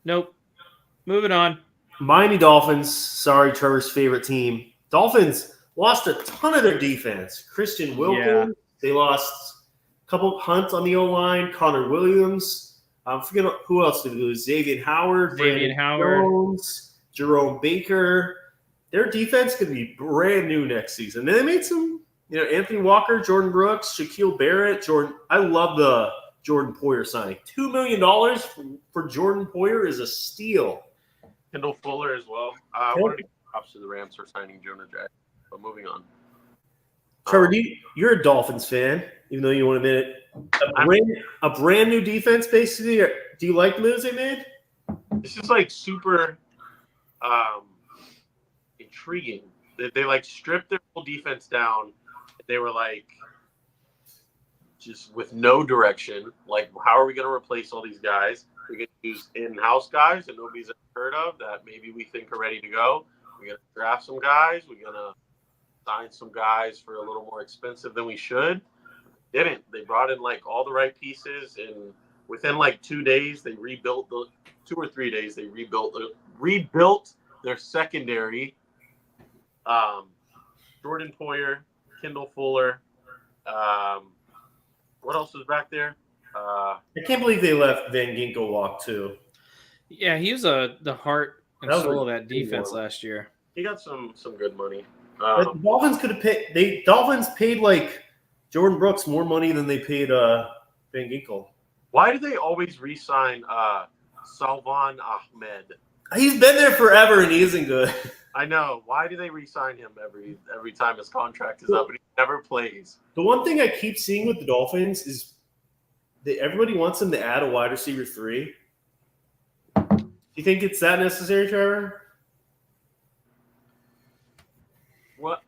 Nope. Moving on. Miami Dolphins. Sorry, Trevor's favorite team. Dolphins lost a ton of their defense. Christian Wilkins. Yeah. They lost a couple Hunt on the O-line. Connor Williams. I'm forgetting who else did we lose. Xavier Howard. Jones, Jerome Baker. Their defense could be brand new next season. And they made some, Anthony Walker, Jordan Brooks, Shaquille Barrett, I love the Jordan Poyer signing. $2 million for Jordan Poyer is a steal. Kendall Fuller as well. I wanted to give props to the Rams for signing Jonah Jackson. But moving on. Trevor, you're a Dolphins fan, even though you won't admit it. A brand new defense, basically. Do you like the moves they made? This is super intriguing. They stripped their whole defense down. They were just with no direction. How are we going to replace all these guys? We're going to use in-house guys that nobody's ever heard of that maybe we think are ready to go. We're going to draft some guys. We're going to sign some guys for a little more expensive than we should. Didn't. They brought in all the right pieces, and within 2 days they rebuilt 2 or 3 days they rebuilt their secondary. Jordan Poyer, Kendall Fuller. What else was back there? I can't believe they let Van Ginkel walk too. Yeah, he was the heart and soul of that defense last year. He got some good money. But the Dolphins could have paid. Dolphins paid Jordan Brooks more money than they paid Van Ginkel. Why do they always re-sign Salvan Ahmed? He's been there forever and he isn't good. I know. Why do they re-sign him every time his contract is up and he never plays? The one thing I keep seeing with the Dolphins is that everybody wants them to add a wide receiver 3. Do you think it's that necessary, Trevor? What?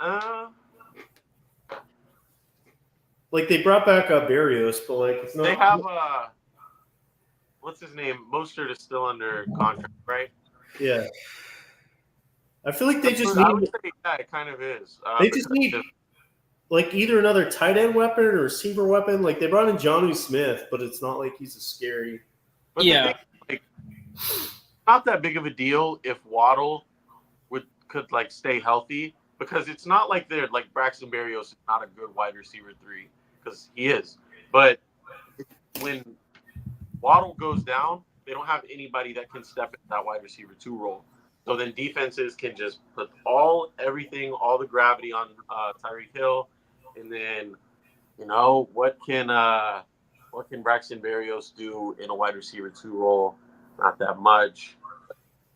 Like they brought back Barrios, but like it's not. They have what's his name? Mostert is still under contract, right? Yeah. I feel like they just I would need. say yeah, it kind of is. They just need like either another tight end weapon or receiver weapon. Like they brought in Jonnu Smith, but it's not like he's a scary. But Yeah. like, not that big of a deal if Waddle could like stay healthy, because it's not like they're like Braxton Berrios is not a good wide receiver 3, because he is. But when Waddle goes down, they don't have anybody that can step into that wide receiver 2 role. So then defenses can just put all the gravity on Tyreek Hill, and then what can Braxton Berrios do in a wide receiver 2 role? Not that much.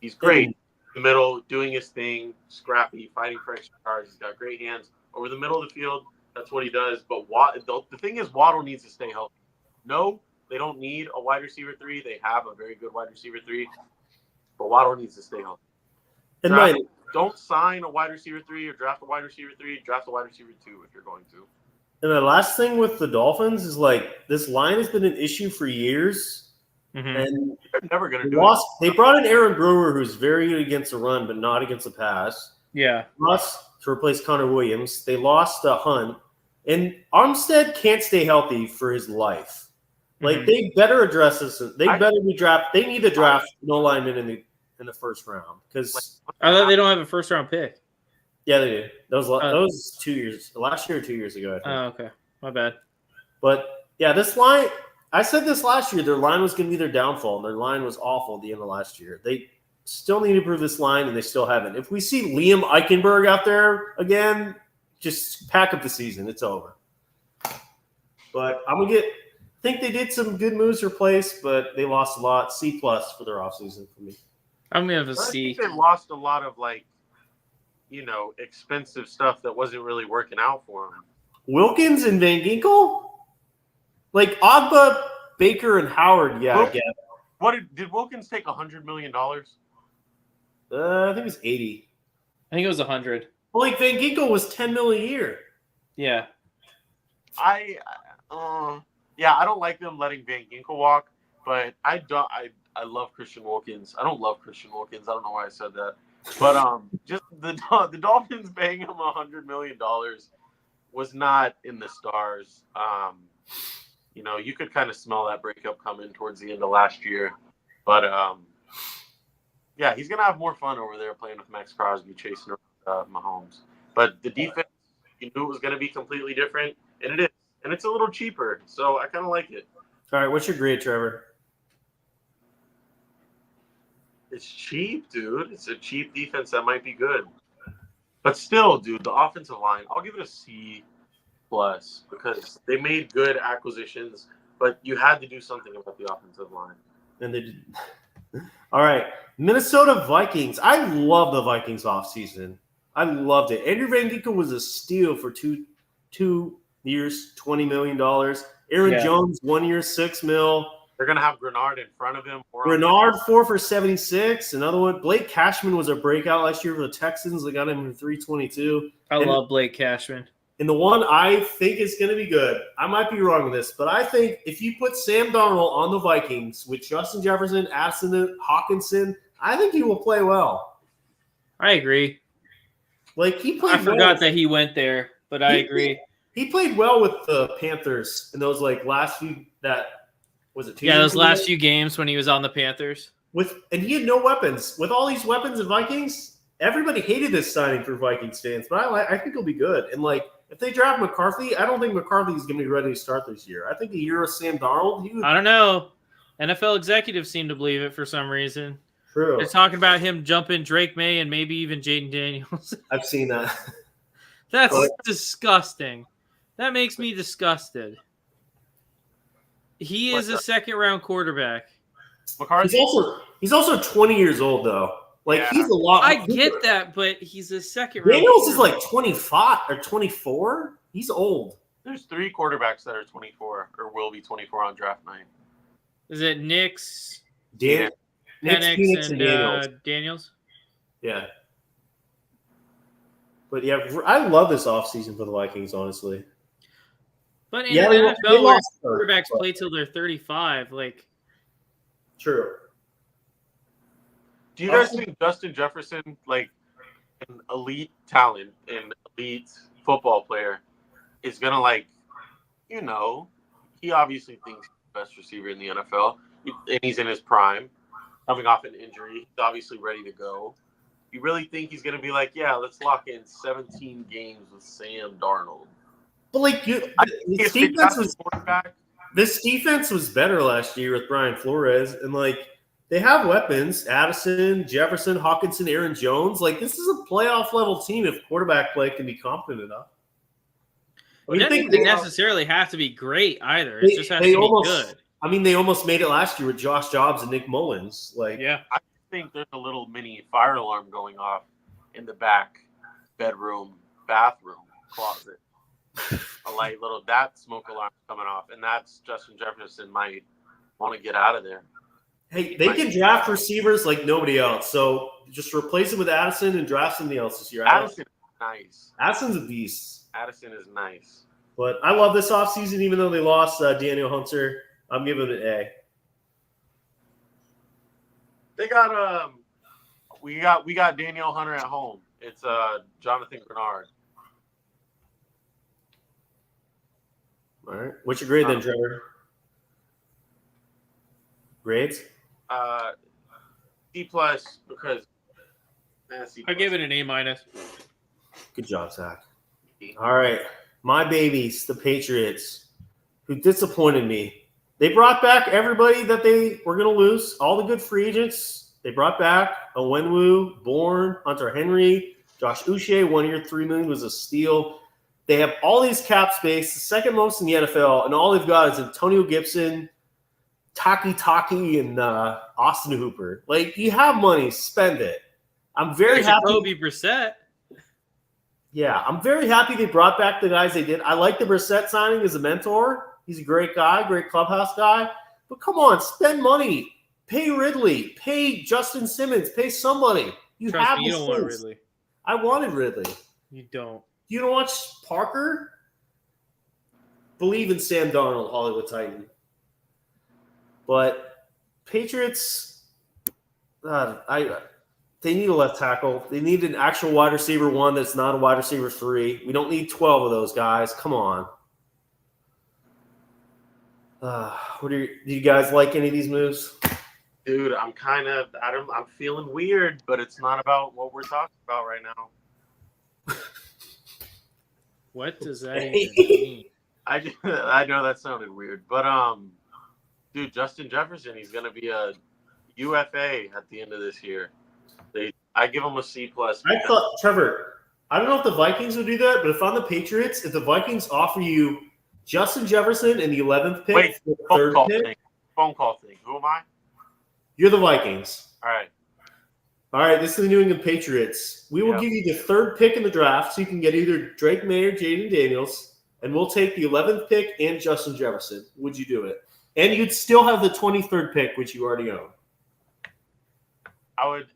He's great in the middle, doing his thing, scrappy, fighting for extra yards. He's got great hands over the middle of the field. That's what he does. But the thing is, Waddle needs to stay healthy. No, they don't need a wide receiver 3. They have a very good wide receiver 3, but Waddle needs to stay healthy. Don't sign a wide receiver 3 or draft a wide receiver 3. Draft a wide receiver 2 if you're going to. And the last thing with the Dolphins is like this line has been an issue for years, and They're never going to do it. They brought in Aaron Brewer, who's very good against the run, but not against the pass. Yeah. Plus, to replace Connor Williams, they lost Hunt, and Armstead can't stay healthy for his life. Like they better address this. They need to draft no lineman in the first round, because I thought they don't have a first round pick. Yeah, they do. That was 2 years, last year or 2 years ago, I think. Oh, okay. My bad. But yeah, this line, I said this last year, their line was going to be their downfall, and their line was awful at the end of last year. They still need to improve this line, and they still haven't. If we see Liam Eichenberg out there again, just pack up the season. It's over. But I think they did some good moves to replace, but they lost a lot. C+ for their offseason for me. I'm going to have a I C. think they lost a lot of expensive stuff that wasn't really working out for them. Wilkins and Van Ginkel? Like Ogba, Baker, and Howard, yeah, I get. What did Wilkins take $100 million? I think it was 80. I think it was 100. Well, like Van Ginkel was $10 million a year. Yeah. I don't like them letting Van Ginkel walk, but I love Christian Wilkins. I don't love Christian Wilkins. I don't know why I said that. But just the Dolphins paying him $100 million was not in the stars. You could kind of smell that breakup coming towards the end of last year. But yeah, he's gonna have more fun over there playing with Max Crosby, chasing Mahomes. But the defense, you knew it was gonna be completely different, and it is, and it's a little cheaper. So I kind of like it. All right, what's your grade, Trevor? It's cheap, dude. It's a cheap defense that might be good. But still, dude, the offensive line, I'll give it a C+ because they made good acquisitions, but you had to do something about the offensive line. And they did. All right, Minnesota Vikings. I love the Vikings offseason. I loved it. Andrew Van Ginkel was a steal for two years, $20 million. Aaron Jones, 1 year, $6 million. They're going to have Grenard in front of him. Grenard, 4 for 76. Another one. Blake Cashman was a breakout last year for the Texans. They got him in 322. I love Blake Cashman. And the one I think is going to be good, I might be wrong with this, but I think if you put Sam Darnold on the Vikings with Justin Jefferson, Addison, Hawkinson, I think he will play well. I agree. Like he played. I forgot that he went there, but I agree. He played well with the Panthers in those last few those last few games when he was on the Panthers. And he had no weapons. With all these weapons of Vikings, everybody hated this signing for Vikings fans, but I think he'll be good. And if they draft McCarthy, I don't think McCarthy is going to be ready to start this year. I think a year of Sam Darnold. I don't know. NFL executives seem to believe it for some reason. True. They're talking about him jumping Drake May and maybe even Jaden Daniels. I've seen that. That's disgusting. That makes me disgusted. He is a second-round quarterback. McCarthy. He's also 20 years old, though. He's a lot. I get that, but he's a second-round. Daniels is 25 or 24. He's old. There's 3 quarterbacks that are 24 or will be 24 on draft night. Is it Penix and Daniels? Yeah. But yeah, I love this offseason for the Vikings, honestly. But in Yeah, the they NFL, where lost her, quarterbacks but- play till they're 35, like True. Do you guys think Justin Jefferson, like an elite talent, an elite football player, is gonna he obviously thinks he's the best receiver in the NFL, and he's in his prime, coming off an injury. He's obviously ready to go. You really think he's gonna be like, yeah, let's lock in 17 games with Sam Darnold? But like this defense was better last year with Brian Flores, and like they have weapons: Addison, Jefferson, Hawkinson, Aaron Jones. Like this is a playoff level team if quarterback play can be competent enough. it doesn't even necessarily have to be great either. It just has to be good. I mean, they almost made it last year with Josh Jacobs and Nick Mullins. Like, Yeah. I think there's a little mini fire alarm going off in the back bedroom, bathroom, closet. A light little that smoke alarm coming off, and that's Justin Jefferson might want to get out of there. hey, they can draft receivers like nobody else. So just replace him with Addison and draft somebody else this year. Addison is nice. Addison's a beast. Addison is nice. But I love this offseason, even though they lost Daniel Hunter. I'm giving it an A. They got we got Daniel Hunter at home. It's Jonathan Bernard. All right. What's your grade then, Trevor? Grades? C plus because C+. I give it an A-. Good job, Zach. All right. My babies, the Patriots, who disappointed me. They brought back everybody that they were going to lose, all the good free agents. They brought back Onwenu, Bourne, Hunter Henry, Josh Uche. 1 year, $3 million was a steal. They have all these cap space, the second most in the NFL, and all they've got is Antonio Gibson, Taki, and Austin Hooper. Like, you have money, spend it. I'm very happy. Jacoby Brissett. Yeah, I'm very happy they brought back the guys they did. I like the Brissett signing as a mentor. He's a great guy, great clubhouse guy. But come on, spend money. Pay Ridley. Pay Justin Simmons. Pay somebody. You Trust me, you don't want Ridley. I wanted Ridley. You don't. You don't watch Parker? Believe in Sam Darnold, Hollywood Titan. But Patriots, they need a left tackle. They need an actual wide receiver 1 that's not a wide receiver 3. We don't need 12 of those guys. Come on. Do you guys like any of these moves? Dude, I'm feeling weird, but it's not about what we're talking about right now. What does that even mean? I know that sounded weird, but dude, Justin Jefferson, he's gonna be a UFA at the end of this year. I give him a C plus. I thought, Trevor, I don't know if the Vikings would do that, but if I'm the Patriots, if the Vikings offer you Justin Jefferson in the 11th pick, wait, the phone third call pick, thing. Phone call thing. Who am I? you're the Vikings. All right. All right, this is the New England Patriots. We will give you the third pick in the draft, so you can get either Drake May or Jaden Daniels, and we'll take the 11th pick and Justin Jefferson. Would you do it? And you'd still have the 23rd pick, which you already own. I would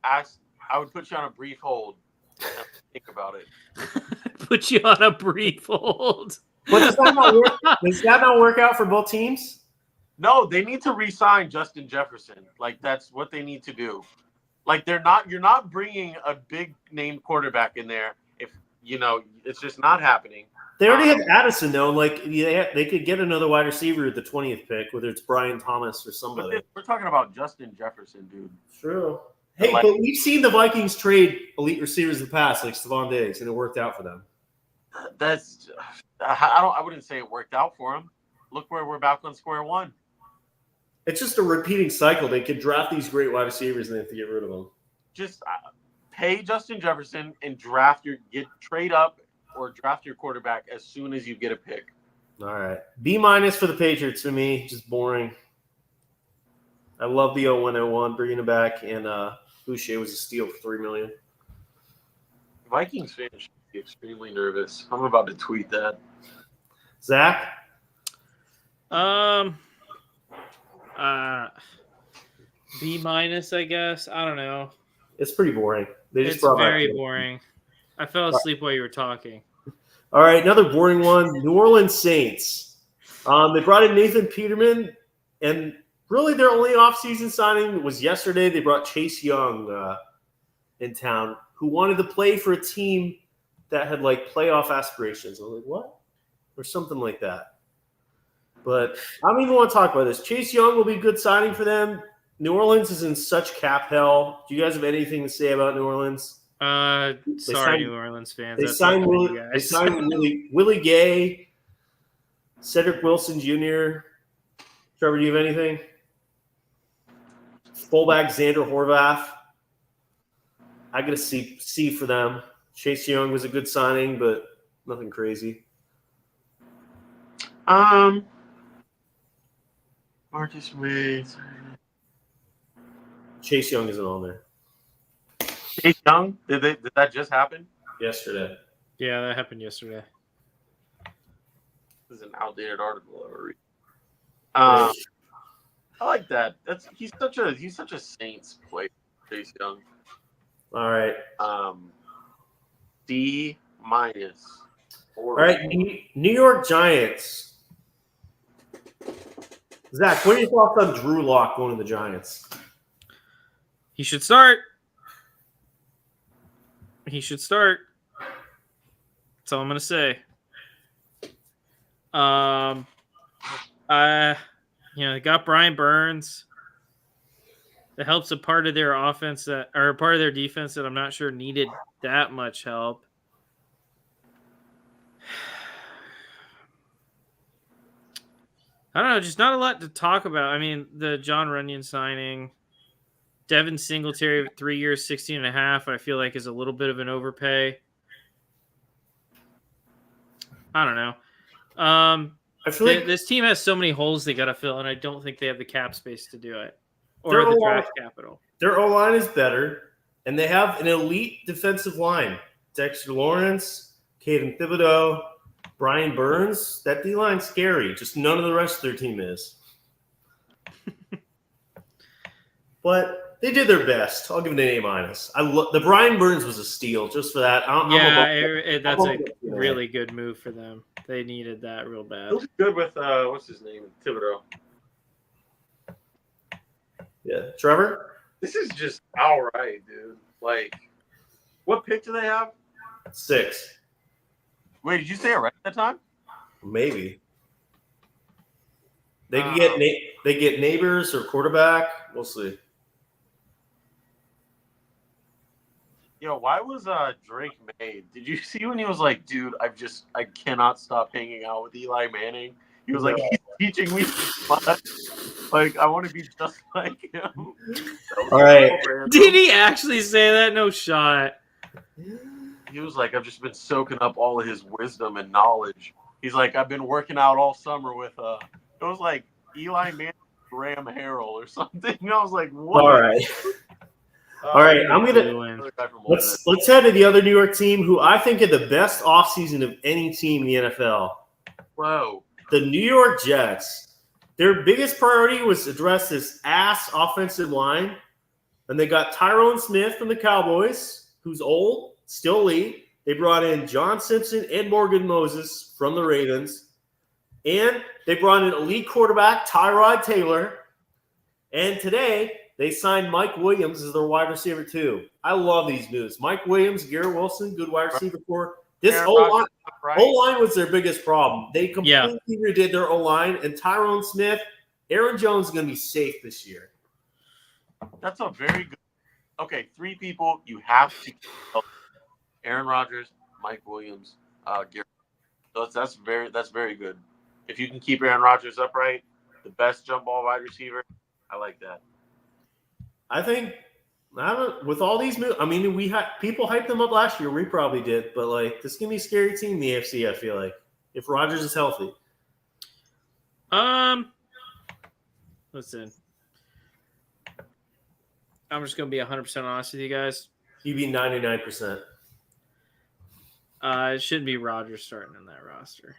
put you on a brief hold and think about it. Put you on a brief hold. But does that not work? Does that not work out for both teams? No, they need to re-sign Justin Jefferson. Like, that's what they need to do. Like, you're not bringing a big name quarterback in there if it's just not happening. They already have Addison though. Like they could get another wide receiver at the 20th pick, whether it's Brian Thomas or somebody. We're talking about Justin Jefferson, dude. True. Hey, but we've seen the Vikings trade elite receivers in the past, like Stephon Diggs, and it worked out for them. I wouldn't say it worked out for them. Look where we're back on square one. It's just a repeating cycle. They could draft these great wide receivers and they have to get rid of them. Just pay Justin Jefferson and trade up or draft your quarterback as soon as you get a pick. All right. B- for the Patriots for me. Just boring. I love the 0101 bringing it back, and Boucher was a steal for $3 million. Vikings fans should be extremely nervous. I'm about to tweet that. Zach? B-, I guess. I don't know. It's pretty boring. It's very boring. I fell asleep while you were talking. All right, another boring one. New Orleans Saints. They brought in Nathan Peterman, and really their only offseason signing was yesterday. They brought Chase Young in town, who wanted to play for a team that had like playoff aspirations. I was like, what? Or something like that. But I don't even want to talk about this. Chase Young will be a good signing for them. New Orleans is in such cap hell. Do you guys have anything to say about New Orleans? Sorry, signed- New Orleans fans. They That's signed, not Willie, you they guys. signed Willie Gay, Cedric Wilson Jr. Trevor, do you have anything? Fullback Xander Horvath. I got a C for them. Chase Young was a good signing, but nothing crazy. Marcus Wade. Chase Young isn't on there. Chase Young? Did that just happen? Yesterday. Yeah, that happened yesterday. This is an outdated article I read. I like that. He's such a Saints player, Chase Young. All right. D-. All right. New York Giants. Zach, what are your thoughts on Drew Lock going to the Giants? He should start. He should start. That's all I'm gonna say. They got Brian Burns. That helps a part of their offense or part of their defense that I'm not sure needed that much help. I don't know, just not a lot to talk about. I mean, the John Runyon signing, Devin Singletary, 3 years, 16 and a half, I feel like is a little bit of an overpay. I don't know. I feel like This team has so many holes they got to fill, and I don't think they have the cap space to do it or Their the O-line- draft capital. their O-line is better, and they have an elite defensive line. Dexter Lawrence, Caden Thibodeau, Brian Burns. That D-line's scary. Just none of the rest of their team is. But they did their best. I'll give it an A-. The Brian Burns was a steal just for that. That's a really good move for them. They needed that real bad. He'll be good with what's his name? Thibodeau. Yeah. Trevor? This is just outright, dude. Like, what pick do they have? 6. Wait, did you say it right at that time? Maybe. They can get Neighbors or quarterback. We'll see. Yo, why was Drake made? Did you see when he was like, dude, I cannot stop hanging out with Eli Manning? He was like, he's teaching me so much. Like, I want to be just like him. All right. Did he actually say that? No shot. He was like, I've just been soaking up all of his wisdom and knowledge. He's like, I've been working out all summer with it was like Eli Manning, Graham Harrell or something. And I was like, what? All right. All right, let's head to the other New York team who I think had the best offseason of any team in the NFL. Whoa. The New York Jets. Their biggest priority was to address this ass offensive line. And they got Tyrone Smith from the Cowboys, who's old, still elite. They brought in John Simpson and Morgan Moses from the Ravens. And they brought in elite quarterback Tyrod Taylor. And today, they signed Mike Williams as their wide receiver, too. I love these moves. Mike Williams, Garrett Wilson, good wide receiver core. This O-line was their biggest problem. They completely redid their O-line, and Tyrone Smith, Aaron Jones is going to be safe this year. That's a very good. Okay, 3 people you have to. Aaron Rodgers, Mike Williams, Garrett. So that's very good. If you can keep Aaron Rodgers upright, the best jump ball wide receiver, I like that. I think with all these moves, I mean, we had people hyped them up last year. We probably did, but like this is gonna be a scary team in the AFC. I feel like if Rodgers is healthy. Listen, I'm just gonna be 100% honest with you guys. You'd be 99%. It shouldn't be Rodgers starting in that roster.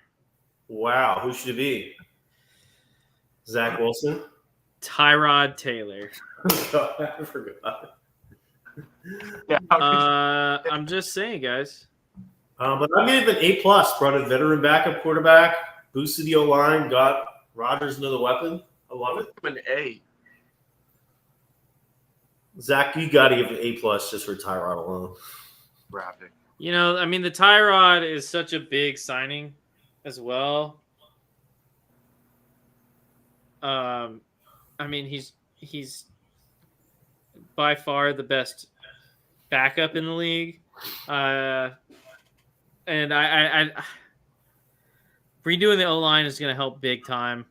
Wow, who should it be? Zach Wilson. Tyrod Taylor. God, I forgot. Yeah. I'm just saying, guys. But I gave an A+. Brought a veteran backup quarterback, Boosted the O-line, got Rodgers another weapon. I love it. An A. Zach, you got to give an A+ just for Tyrod alone. Graphic. You know, I mean, the Tyrod is such a big signing as well. I mean, he's by far the best backup in the league. And I redoing the O-line is going to help big time.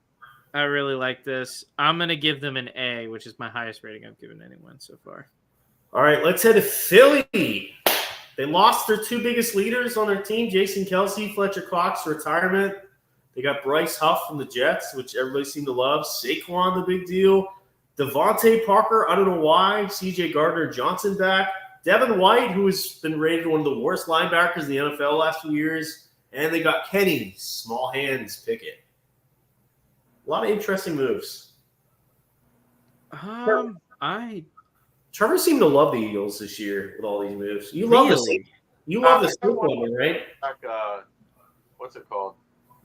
I really like this. I'm going to give them an A, which is my highest rating I've given anyone so far. All right, let's head to Philly. They lost their two biggest leaders on their team, Jason Kelsey, Fletcher Cox, retirement. They got Bryce Huff from the Jets, which everybody seemed to love. Saquon, the big deal. Devontae Parker, I don't know why. CJ Gardner-Johnson back. Devin White, who has been rated one of the worst linebackers in the NFL last few years. And they got Kenny, small hands, Pickett. A lot of interesting moves. Trevor seemed to love the Eagles this year with all these moves. You love the Saquon, right? Like, what's it called?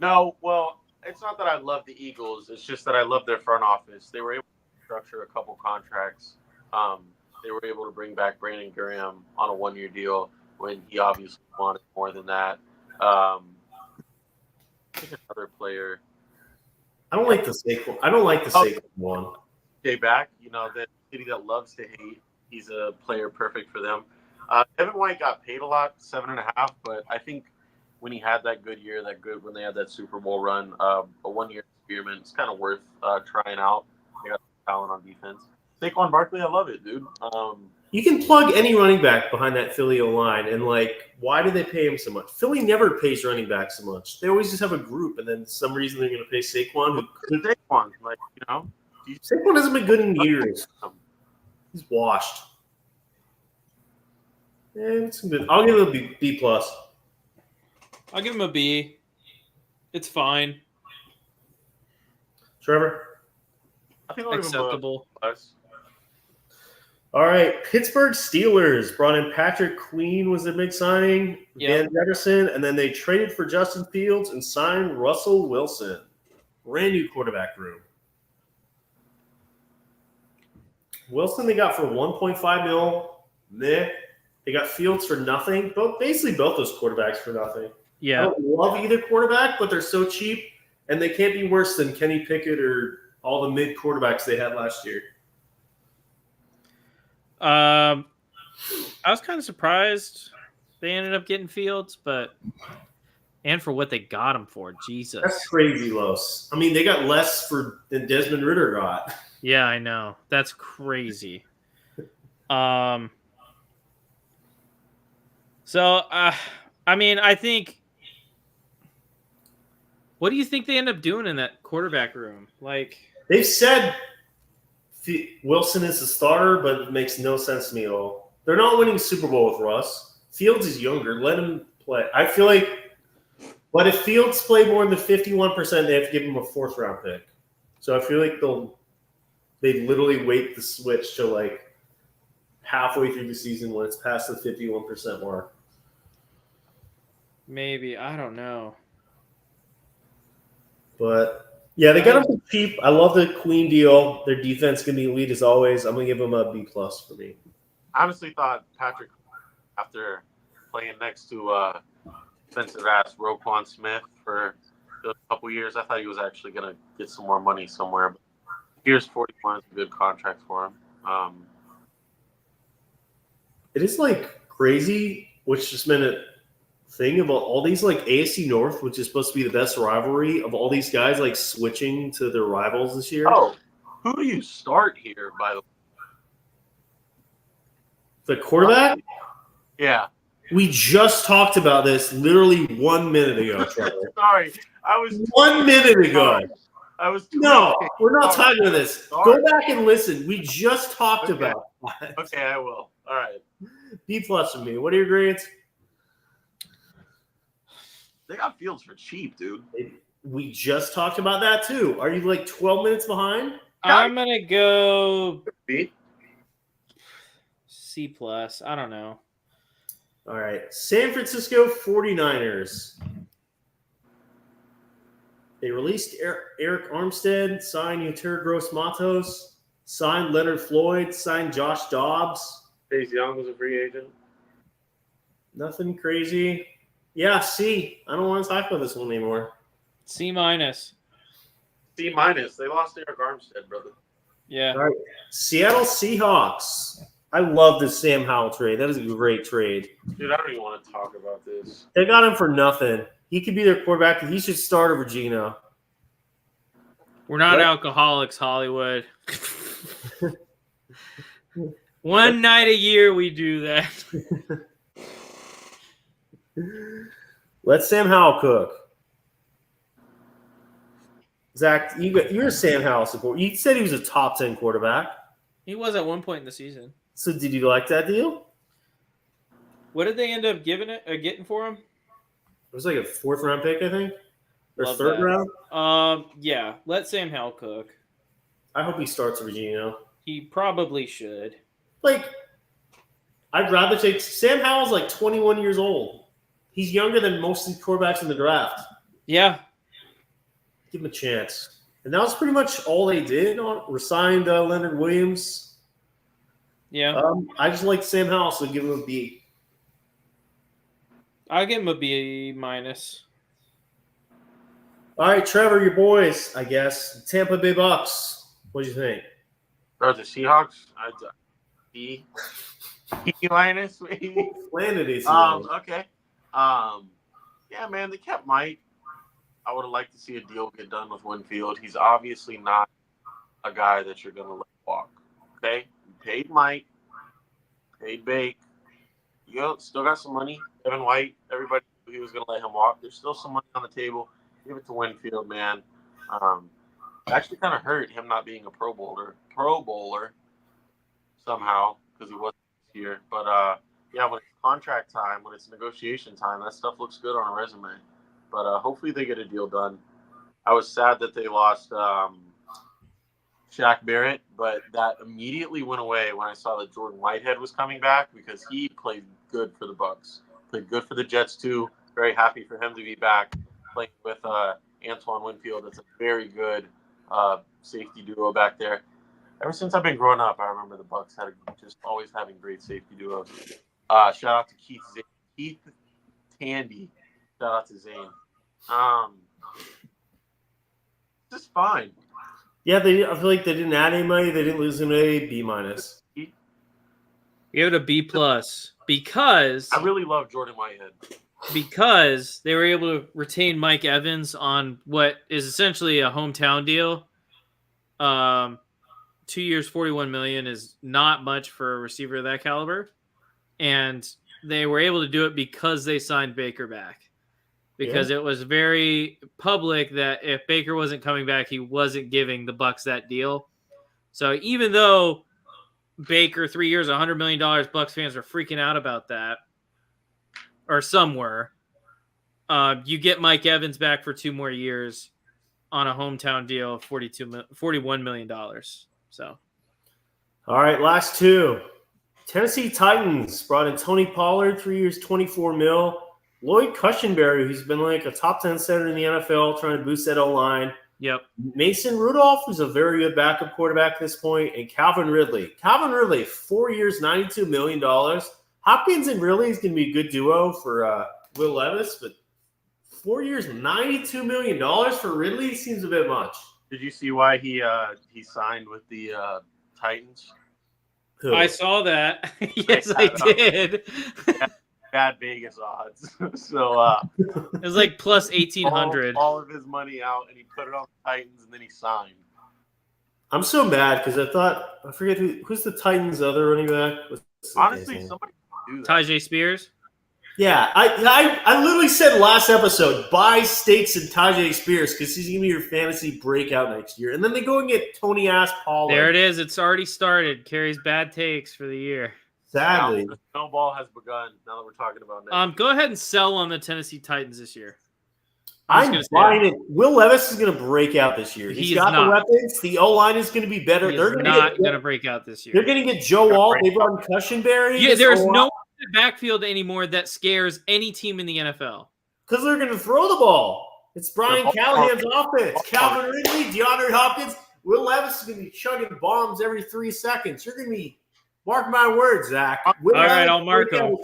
No, well, it's not that I love the Eagles. It's just that I love their front office. They were able to structure a couple contracts. They were able to bring back Brandon Graham on a one-year deal when he obviously wanted more than that. I think another player. I don't like the Saquon one. Stay back. You know, that city that loves to hate. He's a player perfect for them. Devin White got paid a lot, 7.5, but I think when he had that good year, when they had that Super Bowl run, a one-year experiment, it's kind of worth trying out. They got talent on defense. Saquon Barkley, I love it, dude. You can plug any running back behind that Philly O-line, and, why do they pay him so much? Philly never pays running back so much. They always just have a group, and then some reason they're going to pay Saquon. Saquon, Saquon hasn't been good in years. He's washed. Yeah, it's good. I'll give him a B+. I'll give him a B. It's fine. Trevor? I think I'll give him Acceptable. a plus. All right, Pittsburgh Steelers brought in Patrick Queen was their big signing, Van Jefferson, and then they traded for Justin Fields and signed Russell Wilson. Brand new quarterback room. Wilson they got for $1.5 million. They got Fields for nothing. Basically both those quarterbacks for nothing. Yeah. I don't love either quarterback, but they're so cheap, and they can't be worse than Kenny Pickett or all the mid quarterbacks they had last year. I was kind of surprised they ended up getting Fields, and for what they got him for, Jesus. That's crazy, Los. I mean, they got less than Desmond Ridder got. Yeah, I know. That's crazy. I mean, I think. What do you think they end up doing in that quarterback room? They've said Wilson is the starter, but it makes no sense to me at all. They're not winning Super Bowl with Russ. Fields is younger. Let him play. I feel like, but if Fields play more than 51%, they have to give him a 4th-round pick. So I feel like they literally wait the switch to halfway through the season when it's past the 51% mark. Maybe. I don't know. But, yeah, they got him for cheap. I love the Queen deal. Their defense can be elite as always. I'm going to give them a B+ for me. I honestly thought Patrick, after playing next to defensive-ass Roquan Smith for a couple years, I thought he was actually going to get some more money somewhere. But here's 41 is a good contract for him. It is crazy, which just meant a thing about all these AFC North, which is supposed to be the best rivalry of all these guys switching to their rivals this year. Oh, who do you start here, by the way? The quarterback? Yeah. We just talked about this literally 1 minute ago, Trevor. Sorry. I was 1 minute ago. I was No, we're not talking about this. Go back and listen. We just talked about that. Okay, I will. All right. B+ for me. What are your grades? They got Fields for cheap, dude. We just talked about that too. Are you 12 minutes behind? I'm going to go B? C+. I don't know. All right. San Francisco 49ers. They released Eric Armstead, signed Yetur Gross-Matos, signed Leonard Floyd, signed Josh Dobbs. Chase Young was a free agent. Nothing crazy. Yeah, C. I don't want to talk about this one anymore. C-. C-. They lost Eric Armstead, brother. Yeah. All right. Seattle Seahawks. I love this Sam Howell trade. That is a great trade. Dude, I don't even want to talk about this. They got him for nothing. He could be their quarterback. He should start over Geno. We're not What? alcoholics, Hollywood. One night a year we do that. Let Sam Howell cook. Zach, you're a Sam Howell supporter. You said he was a top 10 quarterback. He was at one point in the season. So did you like that deal? What did they end up getting for him? It was like a 4th round pick, I think. Or Love 3rd that. round. Yeah. Let Sam Howell cook. I hope he starts over Geno. He probably should. Like, I'd rather take Sam Howell's like 21 years old. He's younger than most of the quarterbacks in the draft. Yeah. Give him a chance. And that was pretty much all they did. Resigned Leonard Williams. Yeah. I just like Sam Howell, so give him a B. I'll give him a B-. All right, Trevor, your boys, I guess. Tampa Bay Bucks. What do you think? Or the Seahawks? B. B-, maybe. Landed AC. Okay. Yeah, man, they kept Mike. I would have liked to see a deal get done with Winfield. He's obviously not a guy that you're going to let walk. Okay? You paid Mike, paid Bake. You still got some money. Evan White, everybody knew he was going to let him walk. There's still some money on the table. Give it to Winfield, man. It actually kind of hurt him not being a Pro Bowler somehow because he wasn't this year. But, yeah, when it's contract time, when it's negotiation time, that stuff looks good on a resume. But hopefully they get a deal done. I was sad that they lost Shaq Barrett, but that immediately went away when I saw that Jordan Whitehead was coming back because he played good for the Bucks. Played good for the Jets too. Very happy for him to be back playing with Antoine Winfield. That's a very good safety duo back there. Ever since I've been growing up, I remember the Bucks had just always having great safety duos. Shout out to Keith Tandy. Shout out to Zane. Just fine. Yeah, I feel like they didn't add any money. They didn't lose anybody. B-. Give it a B+ because I really love Jordan Whitehead. Because they were able to retain Mike Evans on what is essentially a hometown deal. 2 years, $41 million is not much for a receiver of that caliber, and they were able to do it because they signed Baker back. Because it was very public that if Baker wasn't coming back, he wasn't giving the Bucks that deal. So even though Baker 3 years, $100 million, Bucks fans are freaking out about that, or some were. You get Mike Evans back for 2 more years on a hometown deal of $41 million. So, All right, last two. Tennessee Titans brought in Tony Pollard, 3 years, $24 million. Lloyd Cushenberry, who's been like a top 10 center in the NFL, trying to boost that O-line. yep. Mason Rudolph, who's a very good backup quarterback at this point, and Calvin Ridley. Calvin Ridley, 4 years, $92 million. Hopkins and Ridley is going to be a good duo for Will Levis, but 4 years, $92 million for Ridley seems a bit much. Did you see why he signed with the Titans? Who? I saw that. Yes, I did. Bad Vegas odds. So It was like plus 1,800. all of his money out, and he put it on the Titans, and then he signed. I'm so mad because I forget who's the Titans' other running back. Honestly, somebody can do that. Tajay Spears. Yeah, I literally said last episode, buy stakes in Tajay Spears because he's going to be your fantasy breakout next year. And then they go and get Tony Pollard. There it is. It's already started. Carries bad takes for the year. Sadly. Now, the snowball has begun. Now that we're talking about next. Go ahead and sell on the Tennessee Titans this year. I'm buying it. Will Levis is going to break out this year. He's got the weapons. The O-line is going to be better. They're not going to break out this year. They're going to get Joe Walt. They brought in Cushenberry. Yeah, there's no backfield anymore that scares any team in the NFL. Because they're going to throw the ball. It's Brian Callahan's offense. Calvin Ridley, DeAndre Hopkins, Will Levis is going to be chugging bombs every 3 seconds. You're going to be, mark my words, Zach. Will All right, Levis I'll mark him.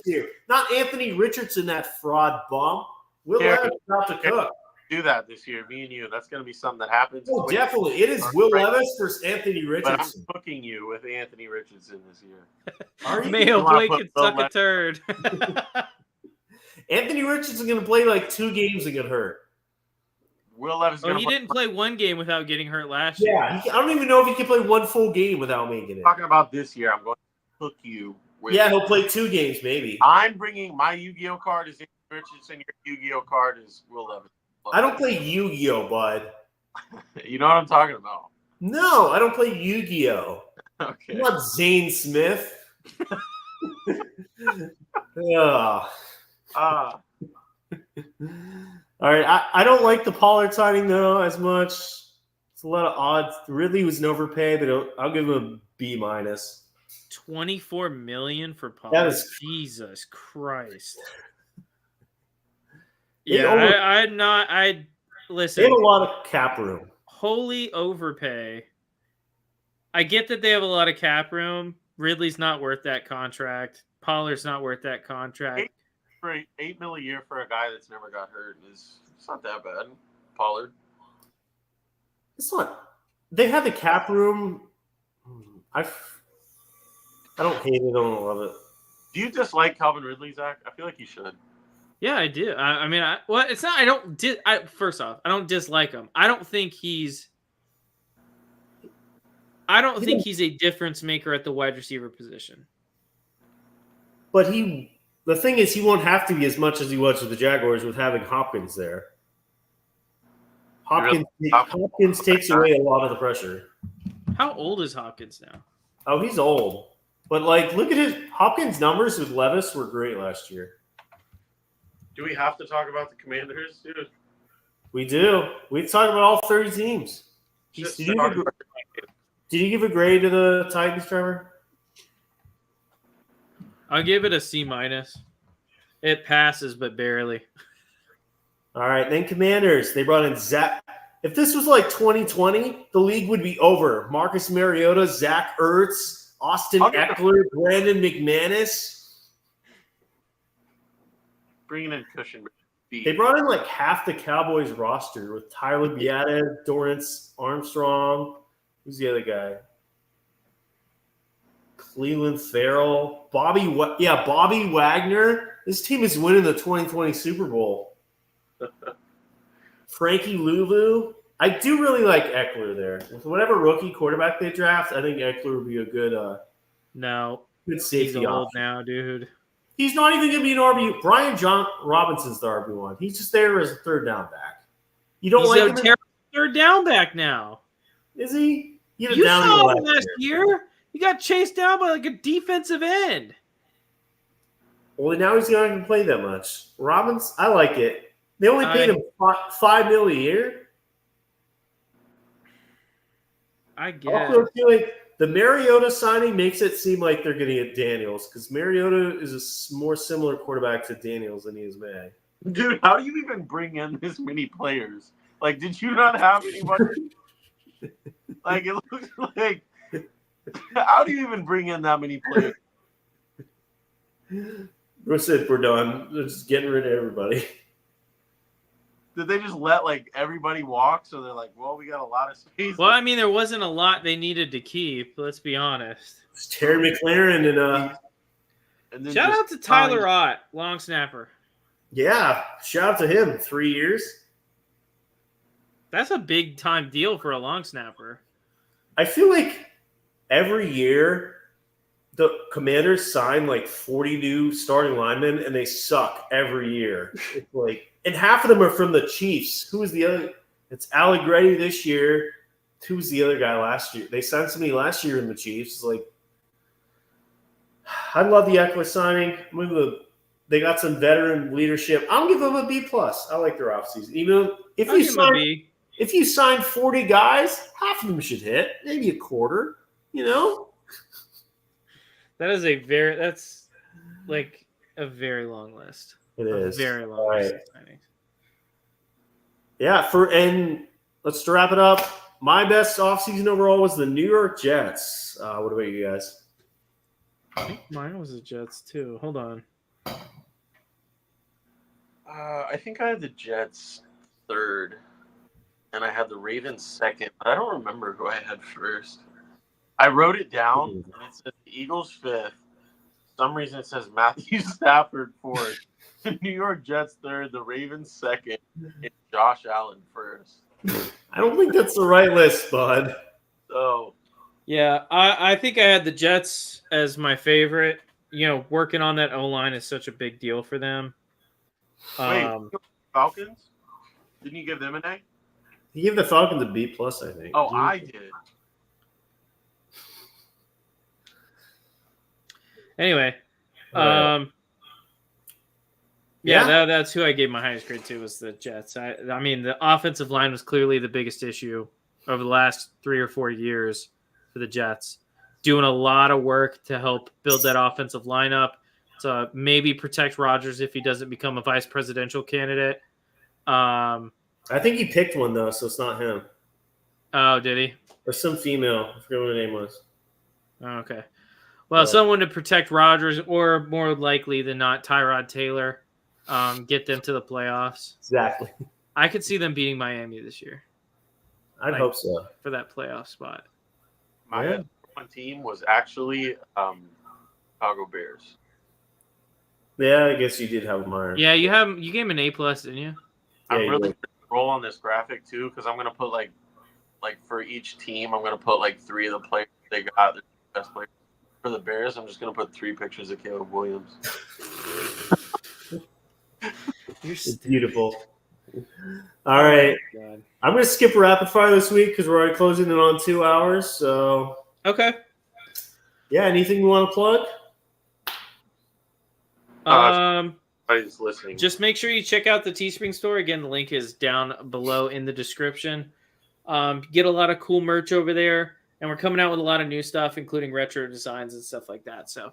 Not Anthony Richardson, that fraud bum. Will Levis is about to cook. Do that this year, me and you. That's going to be something that happens. Oh, definitely. It is Will Levis versus Anthony But I'm Richardson. cooking you with Anthony Richardson this year. Are you? Mayo wanna Blake put could Will suck a Levis- turd. Anthony Richardson's going to play like 2 games and get hurt. Will Levis. Oh, he didn't play one game without getting hurt last year. Yeah, I don't even know if he can play 1 full game without making it. Talking about this year, I'm going to cook you. With Yeah, he'll play 2 games maybe. I'm bringing my Yu-Gi-Oh card is Anthony Richardson. Your Yu-Gi-Oh card is Will Levis. I don't play Yu-Gi-Oh, bud. You know what I'm talking about? No, I don't play Yu-Gi-Oh. Okay. I'm not Zane Smith. Ugh. Ah, All right, I don't like the Pollard signing though as much. It's a lot of odds. Ridley was an overpay, but I'll give him a B minus. $24 million for Pollard. That is- Jesus Christ. They Yeah, over- I'd They listen. have a lot of cap room. Holy overpay. I get that they have a lot of cap room. Ridley's not worth that contract. Pollard's not worth that contract. for $8 million a year for a guy that's never got hurt it's not that bad. Pollard. It's not. They have the cap room. I don't hate it. I don't love it. Do you dislike Calvin Ridley, Zach? I feel like you should. Yeah, I do. It's not. First off, I don't dislike him. I don't think he's a difference maker at the wide receiver position. But the thing is, he won't have to be as much as he was with the Jaguars with having Hopkins there. Hopkins takes away a lot of the pressure. How old is Hopkins now? Oh, he's old. But, look at Hopkins' numbers with Levis were great last year. Do we have to talk about the Commanders, dude? We do. We talked about all 30 teams. Just Did you give a grade to the Titans, Trevor? I'll give it a C minus. It passes, but barely. All right. Then Commanders. They brought in Zach. If this was like 2020, the league would be over. Marcus Mariota, Zach Ertz, Austin Eckler, Brandon McManus. Bringing in Cushion. They brought in like half the Cowboys roster with Tyler Biadasz, Dorrance Armstrong. Who's the other guy? Cleveland Farrell. Bobby Wagner. This team is winning the 2020 Super Bowl. Frankie Lulu. I do really like Eckler there. With whatever rookie quarterback they draft, I think Eckler would be a good No, good he's safety old option. now, dude. He's not even going to be an RB. Brian Robinson's the RB1. He's just there as a third down back. You don't He's like a him? terrible third down back now. Is he? You saw him last year. He got chased down by like a defensive end. Well, now he's not going to play that much. Robbins, I like it. They only paid him $5 million a year. I get Also, it. I feel like the Mariota signing makes it seem like they're going to get Daniels because Mariota is a more similar quarterback to Daniels than he is May. Dude, how do you even bring in this many players? Like, did you not have anybody? Like, it looks like. How do you even bring in that many players? Bruce said, we're done. They're just getting rid of everybody. Did they just let like everybody walk? So they're like, well, we got a lot of space. Well, I mean, there wasn't a lot they needed to keep. Let's be honest. It's Terry McLaurin And then Shout just out to Tyler Ott, long snapper. yeah, shout out to him. 3 years. That's a big time deal for a long snapper. I feel like every year the Commanders sign like 40 new starting linemen and they suck every year. It's like, and half of them are from the Chiefs. Who was the other? It's Allegretti this year. Who was the other guy last year? They signed somebody last year in the Chiefs. It's like, I love the Eckler signing. They got some veteran leadership. I'll give them a B plus. I like their offseason. Even if I'll you give him a sign, B. if you sign 40 guys, half of them should hit. Maybe a quarter. You know. That's like a very long list. It A is very long All list right. of signings. Yeah, and let's wrap it up. My best offseason overall was the New York Jets. What about you guys? I think mine was the Jets too. Hold on. I think I had the Jets third, and I had the Ravens second. But I don't remember who I had first. I wrote it down, and it said the Eagles fifth. For some reason, it says Matthew Stafford fourth, the New York Jets third, the Ravens second, and Josh Allen first. I don't think that's the right list, bud. So Yeah, I think I had the Jets as my favorite. You know, working on that O-line is such a big deal for them. wait, Falcons? Didn't you give them an A? He gave the Falcons a B plus, I think. Oh, I did. Anyway, Right. yeah, that's who I gave my highest grade to was the Jets. I mean, the offensive line was clearly the biggest issue over the last 3 or 4 years for the Jets. Doing a lot of work to help build that offensive lineup to maybe protect Rodgers if he doesn't become a vice presidential candidate. I think he picked one, though, so it's not him. Oh, did he? Or some female. I forget what her name was. Oh, okay. Well, someone to protect Rodgers, or more likely than not, Tyrod Taylor, get them to the playoffs. Exactly. I could see them beating Miami this year I'd hope so. for that playoff spot. My one team was actually Chicago Bears. Yeah, I guess you did have Meyer. Yeah, you gave him an A+, didn't you? I'm you really did. gonna roll on this graphic too because I'm gonna put like for each team I'm gonna put like 3 of the players they got the best players. For the Bears, I'm just gonna put 3 pictures of Caleb Williams. It's beautiful. All right. God. I'm going to skip rapid fire this week because we're already closing in on 2 hours. So, Okay. yeah, anything you want to plug? Everybody's listening. Just make sure you check out the Teespring store. Again, the link is down below in the description. Get a lot of cool merch over there. And we're coming out with a lot of new stuff, including retro designs and stuff like that. So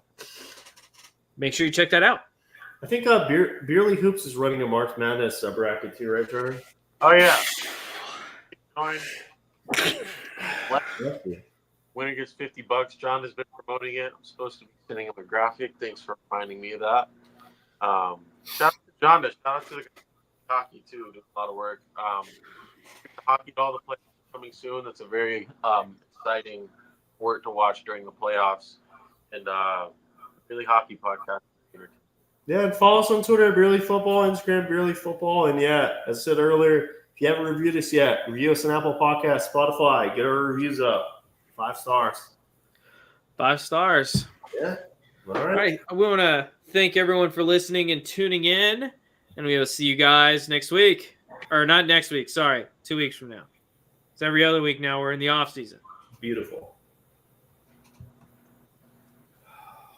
make sure you check that out. I think Beerly Hoops is running a March Madness bracket too, right, Jordan? Oh yeah. Winner gets $50. John has been promoting it. I'm supposed to be sending him a graphic. Thanks for reminding me of that. Shout out to John. Shout out to the hockey too. Doing a lot of work. Hockey to all the players coming soon. That's a very exciting work to watch during the playoffs. And really hockey podcast. Yeah, and follow us on Twitter at Beerly Football, Instagram Beerly Football, and yeah, as I said earlier, if you haven't reviewed us yet, review us on Apple Podcasts, Spotify, get our reviews up. 5 stars. 5 stars. Yeah. All All right. right. We want to thank everyone for listening and tuning in. And we will see you guys next week. Or not next week. Sorry. 2 weeks from now. It's every other week now. We're in the off season. Beautiful.